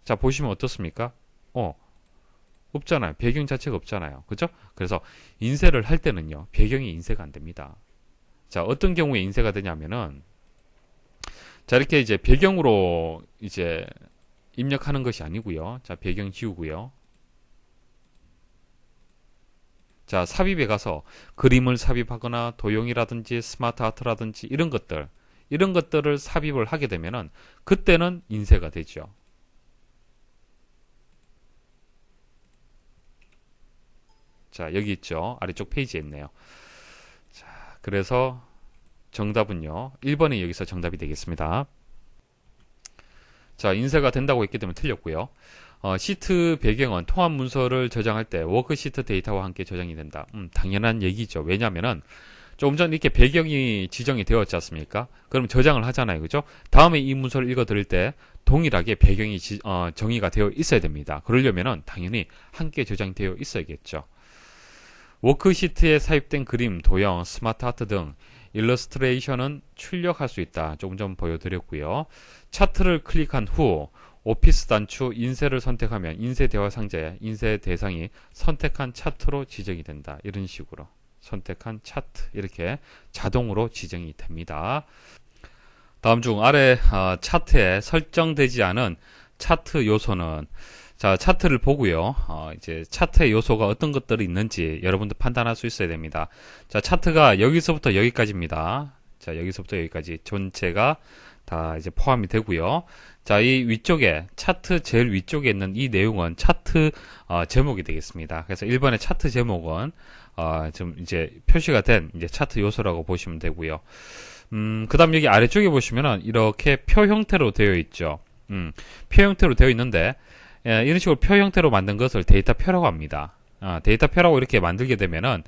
자, 보시면 어떻습니까? 없잖아요. 배경 자체가 없잖아요. 그죠? 그래서 인쇄를 할 때는요, 배경이 인쇄가 안 됩니다. 자, 어떤 경우에 인쇄가 되냐면은, 자, 이렇게 이제 배경으로 이제 입력하는 것이 아니고요. 자, 배경 지우고요. 자, 삽입에 가서 그림을 삽입하거나 도형이라든지 스마트 아트라든지 이런 것들을 삽입을 하게 되면은 그때는 인쇄가 되죠. 자, 여기 있죠. 아래쪽 페이지에 있네요. 자, 그래서 정답은요, 1번이 여기서 정답이 되겠습니다. 자, 인쇄가 된다고 했기 때문에 틀렸고요. 시트 배경은 통합 문서를 저장할 때 워크시트 데이터와 함께 저장이 된다. 당연한 얘기죠. 왜냐하면은 조금 전 이렇게 배경이 지정이 되었지 않습니까? 그럼 저장을 하잖아요. 그죠? 다음에 이 문서를 읽어 드릴 때 동일하게 배경이 정의가 되어 있어야 됩니다. 그러려면은 당연히 함께 저장되어 있어야겠죠. 워크시트에 삽입된 그림, 도형, 스마트 아트 등 일러스트레이션은 출력할 수 있다. 조금 전 보여드렸고요. 차트를 클릭한 후 오피스 단추 인쇄를 선택하면 인쇄 대화 상자에 인쇄 대상이 선택한 차트로 지정이 된다. 이런 식으로 선택한 차트, 이렇게 자동으로 지정이 됩니다. 다음 중 아래 차트에 설정되지 않은 차트 요소는, 자, 차트를 보고요. 이제 차트의 요소가 어떤 것들이 있는지 여러분들 판단할 수 있어야 됩니다. 자, 차트가 여기서부터 여기까지입니다. 자, 여기서부터 여기까지 전체가 다 이제 포함이 되고요. 자, 이 위쪽에 차트 제일 위쪽에 있는 이 내용은 차트 제목이 되겠습니다. 그래서 1번의 차트 제목은 좀 이제 표시가 된 이제 차트 요소라고 보시면 되고요. 그다음 여기 아래쪽에 보시면은 이렇게 표 형태로 되어 있죠. 표 형태로 되어 있는데, 이런 식으로 표 형태로 만든 것을 데이터표라고 합니다. 데이터표라고 이렇게 만들게 되면은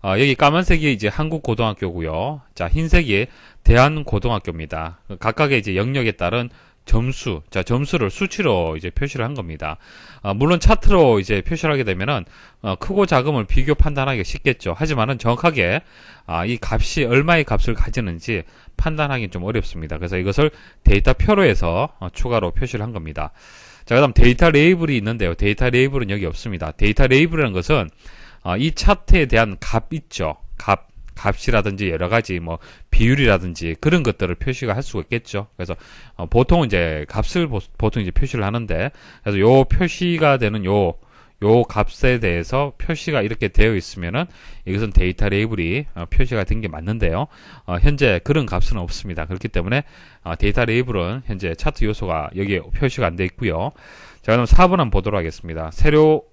여기 까만색이 이제 한국고등학교고요. 자, 흰색이 대한고등학교입니다. 각각의 이제 영역에 따른 점수, 자, 점수를 수치로 이제 표시를 한 겁니다. 물론 차트로 이제 표시를 하게 되면은 크고 작음을 비교 판단하기 쉽겠죠. 하지만은 정확하게 이 값이 얼마의 값을 가지는지 판단하기 좀 어렵습니다. 그래서 이것을 데이터표로 해서 추가로 표시를 한 겁니다. 자, 그다음 데이터 레이블이 있는데요. 데이터 레이블은 여기 없습니다. 데이터 레이블이라는 것은 이 차트에 대한 값 있죠. 값이라든지 여러 가지 뭐 비율이라든지 그런 것들을 표시가 할 수가 있겠죠. 그래서 보통은 이제 값을 보통 이제 표시를 하는데, 그래서 요 표시가 되는 요 값에 대해서 표시가 이렇게 되어 있으면은 이것은 데이터 레이블이 표시가 된 게 맞는데요. 현재 그런 값은 없습니다. 그렇기 때문에 데이터 레이블은 현재 차트 요소가 여기에 표시가 안 되어 있고요. 자, 그럼 4번 한번 보도록 하겠습니다. 세로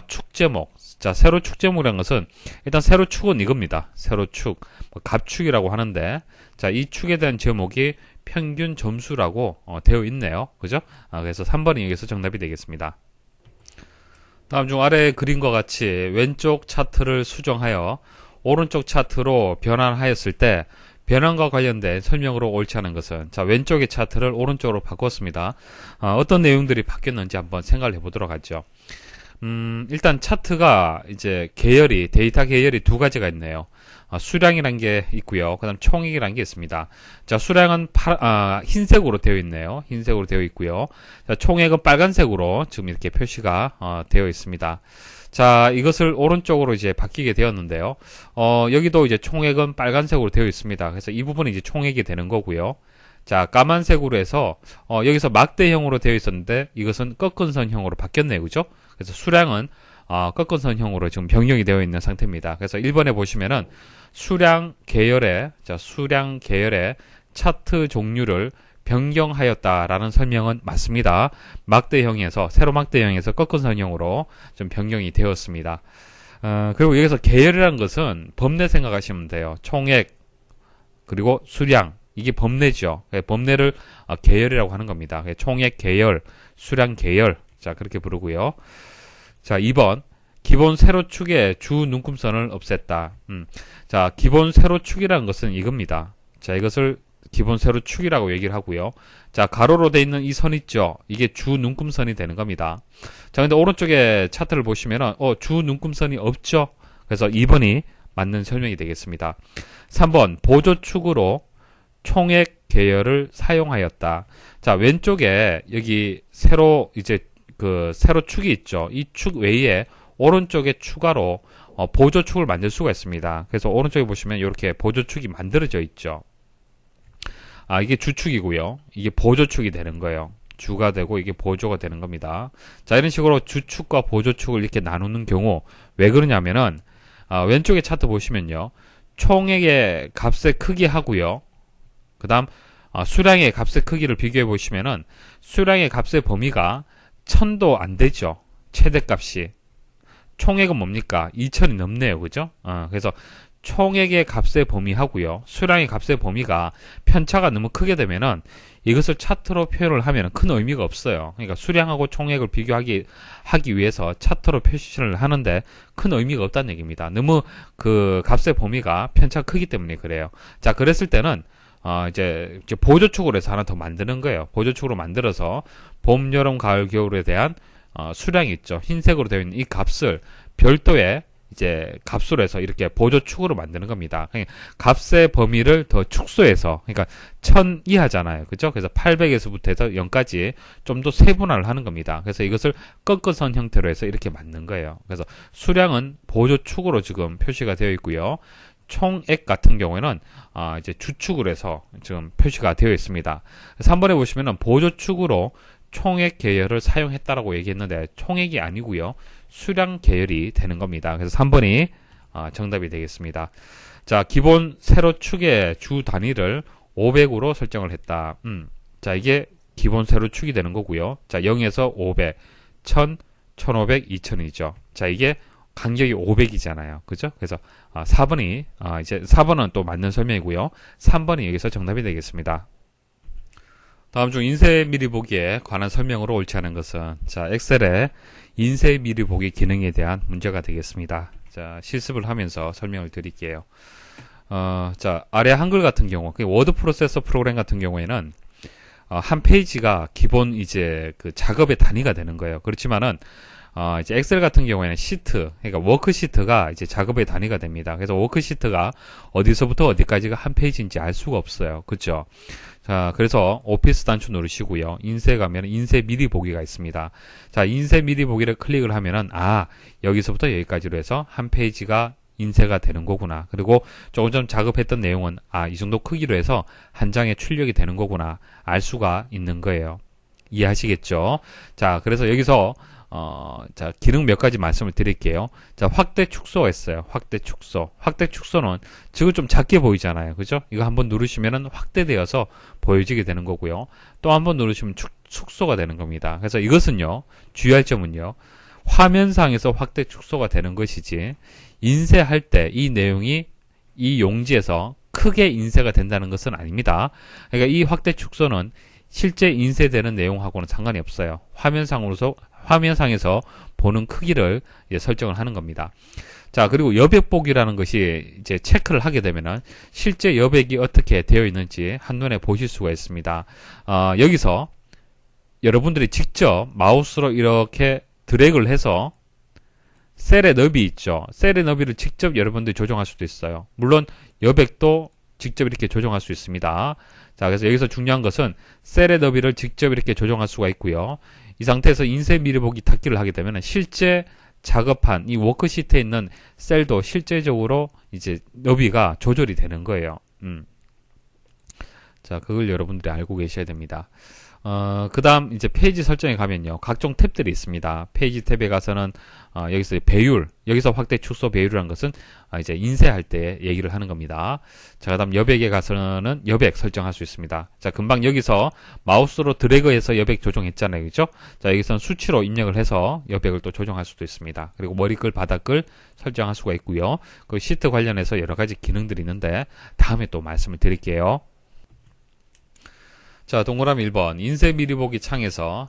축 제목. 자, 세로 축 제목이라는 것은 일단 세로 축은 이겁니다. 세로 축, 값축이라고 하는데, 자, 이 축에 대한 제목이 평균 점수라고 되어 있네요. 그죠? 그래서 3번이 여기서 정답이 되겠습니다. 다음 중 아래 그림과 같이 왼쪽 차트를 수정하여 오른쪽 차트로 변환하였을 때 변환과 관련된 설명으로 옳지 않은 것은, 자, 왼쪽의 차트를 오른쪽으로 바꿨습니다. 어떤 내용들이 바뀌었는지 한번 생각을 해보도록 하죠. 일단 차트가 이제 데이터 계열이 두 가지가 있네요. 수량이란 게 있고요. 그 다음 총액이란 게 있습니다. 자, 수량은 흰색으로 되어 있네요. 흰색으로 되어 있고요. 자, 총액은 빨간색으로 지금 이렇게 표시가 되어 있습니다. 자, 이것을 오른쪽으로 이제 바뀌게 되었는데요. 여기도 이제 총액은 빨간색으로 되어 있습니다. 그래서 이 부분이 이제 총액이 되는 거고요. 자, 까만색으로 해서 여기서 막대형으로 되어 있었는데 이것은 꺾은 선형으로 바뀌었네요. 그죠? 그래서 수량은 꺾은 선형으로 지금 변경이 되어 있는 상태입니다. 그래서 1번에 보시면은 수량 계열의 차트 종류를 변경하였다라는 설명은 맞습니다. 세로 막대형에서 꺾은 선형으로 좀 변경이 되었습니다. 그리고 여기서 계열이라는 것은 범례 생각하시면 돼요. 총액, 그리고 수량, 이게 범례죠. 범례를 계열이라고 하는 겁니다. 총액 계열, 수량 계열, 자, 그렇게 부르고요. 자, 2번. 기본 세로축의 주 눈금선을 없앴다. 자, 기본 세로축이라는 것은 이겁니다. 자, 이것을 기본 세로축이라고 얘기를 하고요. 자, 가로로 되어 있는 이 선 있죠? 이게 주 눈금선이 되는 겁니다. 자, 근데 오른쪽에 차트를 보시면은, 주 눈금선이 없죠? 그래서 2번이 맞는 설명이 되겠습니다. 3번. 보조축으로 총액 계열을 사용하였다. 자, 왼쪽에 여기 세로 축이 있죠. 이 축 외에 오른쪽에 추가로 보조축을 만들 수가 있습니다. 그래서 오른쪽에 보시면 이렇게 보조축이 만들어져 있죠. 이게 주축이고요. 이게 보조축이 되는 거예요. 주가 되고 이게 보조가 되는 겁니다. 자, 이런 식으로 주축과 보조축을 이렇게 나누는 경우 왜 그러냐면은 왼쪽에 차트 보시면요. 총액의 값의 크기 하고요. 그 다음 수량의 값의 크기를 비교해 보시면은 수량의 값의 범위가 1000도 안 되죠. 최대값이. 총액은 뭡니까? 2000이 넘네요. 그죠? 그래서 총액의 값의 범위하고요. 수량의 값의 범위가 편차가 너무 크게 되면은 이것을 차트로 표현을 하면 큰 의미가 없어요. 그러니까 수량하고 총액을 비교하기 위해서 차트로 표시를 하는데 큰 의미가 없다는 얘기입니다. 너무 그 값의 범위가 편차가 크기 때문에 그래요. 자, 그랬을 때는 이제 보조축으로 해서 하나 더 만드는 거예요. 보조축으로 만들어서 봄, 여름, 가을, 겨울에 대한 수량이 있죠. 흰색으로 되어 있는 이 값을 별도의 이제 값으로 해서 이렇게 보조축으로 만드는 겁니다. 그러니까 값의 범위를 더 축소해서, 그러니까 1000 이하잖아요. 그죠? 그래서 800에서부터 해서 0까지 좀 더 세분화를 하는 겁니다. 그래서 이것을 꺾어선 형태로 해서 이렇게 만든 거예요. 그래서 수량은 보조축으로 지금 표시가 되어 있고요. 총액 같은 경우에는 이제 주축으로 해서 지금 표시가 되어 있습니다. 3번에 보시면은 보조축으로 총액 계열을 사용했다라고 얘기했는데 총액이 아니고요. 수량 계열이 되는 겁니다. 그래서 3번이 정답이 되겠습니다. 자, 기본 세로축의 주 단위를 500으로 설정을 했다. 자, 이게 기본 세로축이 되는 거고요. 자, 0에서 500, 1000, 1500, 2000이죠. 자, 이게 간격이 500이잖아요. 그죠? 그래서 4번이 이제 4번은 또 맞는 설명이고요. 3번이 여기서 정답이 되겠습니다. 다음 중 인쇄 미리 보기에 관한 설명으로 옳지 않은 것은, 자, 엑셀의 인쇄 미리 보기 기능에 대한 문제가 되겠습니다. 자, 실습을 하면서 설명을 드릴게요. 자, 아래 한글 같은 경우, 워드 프로세서 프로그램 같은 경우에는 한 페이지가 기본 이제 그 작업의 단위가 되는 거예요. 그렇지만은 이제 엑셀 같은 경우에는 시트, 그러니까 워크시트가 이제 작업의 단위가 됩니다. 그래서 워크시트가 어디서부터 어디까지가 한 페이지인지 알 수가 없어요. 그죠? 자, 그래서 오피스 단추 누르시고요. 인쇄 가면 인쇄 미리 보기가 있습니다. 자, 인쇄 미리 보기를 클릭을 하면은, 여기서부터 여기까지로 해서 한 페이지가 인쇄가 되는 거구나. 그리고 조금 전 작업했던 내용은 이 정도 크기로 해서 한 장에 출력이 되는 거구나. 알 수가 있는 거예요. 이해하시겠죠? 자, 그래서 여기서 자, 기능 몇 가지 말씀을 드릴게요. 자, 확대 축소가 있어요. 확대 축소. 확대 축소는 지금 좀 작게 보이잖아요. 그죠? 이거 한번 누르시면은 확대되어서 보여지게 되는 거고요. 또 한번 누르시면 축소가 되는 겁니다. 그래서 이것은요, 주의할 점은요, 화면상에서 확대 축소가 되는 것이지, 인쇄할 때 이 내용이 이 용지에서 크게 인쇄가 된다는 것은 아닙니다. 그러니까 이 확대 축소는 실제 인쇄되는 내용하고는 상관이 없어요. 화면상에서 보는 크기를 설정을 하는 겁니다. 자, 그리고 여백 보기라는 것이 이제 체크를 하게 되면은 실제 여백이 어떻게 되어 있는지 한눈에 보실 수가 있습니다. 여기서 여러분들이 직접 마우스로 이렇게 드래그를 해서 셀의 너비 있죠. 셀의 너비를 직접 여러분들이 조정할 수도 있어요. 물론 여백도 직접 이렇게 조정할 수 있습니다. 자, 그래서 여기서 중요한 것은 셀의 너비를 직접 이렇게 조정할 수가 있고요. 이 상태에서 인쇄 미리 보기 닫기를 하게 되면 실제 작업한 이 워크시트에 있는 셀도 실제적으로 이제 너비가 조절이 되는 거예요. 자, 그걸 여러분들이 알고 계셔야 됩니다. 그 다음 이제 페이지 설정에 가면요, 각종 탭들이 있습니다. 페이지 탭에 가서는 여기서 배율, 여기서 확대 축소 배율이라는 것은 이제 인쇄할 때 얘기를 하는 겁니다. 자, 그 다음 여백에 가서는 여백 설정할 수 있습니다. 자, 금방 여기서 마우스로 드래그해서 여백 조정했잖아요. 그죠? 자, 여기서는 수치로 입력을 해서 여백을 또 조정할 수도 있습니다. 그리고 머리글, 바닥글 설정할 수가 있고요. 그 시트 관련해서 여러 가지 기능들이 있는데 다음에 또 말씀을 드릴게요. 자, 동그라미 1번 인쇄 미리 보기 창에서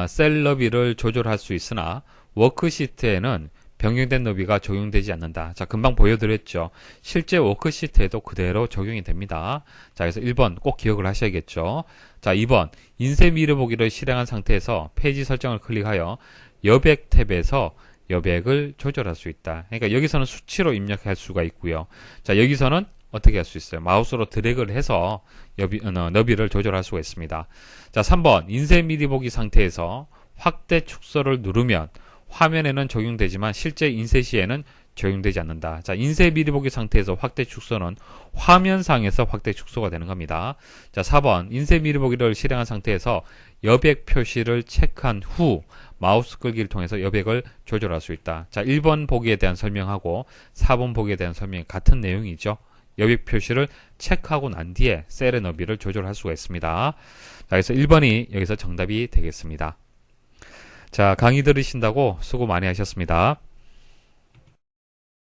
셀 너비를 조절할 수 있으나 워크시트에는 변경된 너비가 적용되지 않는다. 자, 금방 보여드렸죠. 실제 워크시트에도 그대로 적용이 됩니다. 자, 그래서 1번 꼭 기억을 하셔야겠죠. 자, 2번 인쇄 미리 보기를 실행한 상태에서 페이지 설정을 클릭하여 여백 탭에서 여백을 조절할 수 있다. 그러니까 여기서는 수치로 입력할 수가 있고요. 자, 여기서는 어떻게 할 수 있어요? 마우스로 드래그를 해서 너비를 조절할 수가 있습니다. 자, 3번 인쇄 미리 보기 상태에서 확대 축소를 누르면 화면에는 적용되지만 실제 인쇄 시에는 적용되지 않는다. 자, 인쇄 미리 보기 상태에서 확대 축소는 화면상에서 확대 축소가 되는 겁니다. 자, 4번 인쇄 미리 보기를 실행한 상태에서 여백 표시를 체크한 후 마우스 끌기를 통해서 여백을 조절할 수 있다. 자, 1번 보기에 대한 설명하고 4번 보기에 대한 설명이 같은 내용이죠. 여백 표시를 체크하고 난 뒤에 셀의 너비를 조절할 수가 있습니다. 자, 그래서 1번이 여기서 정답이 되겠습니다. 자, 강의 들으신다고 수고 많이 하셨습니다.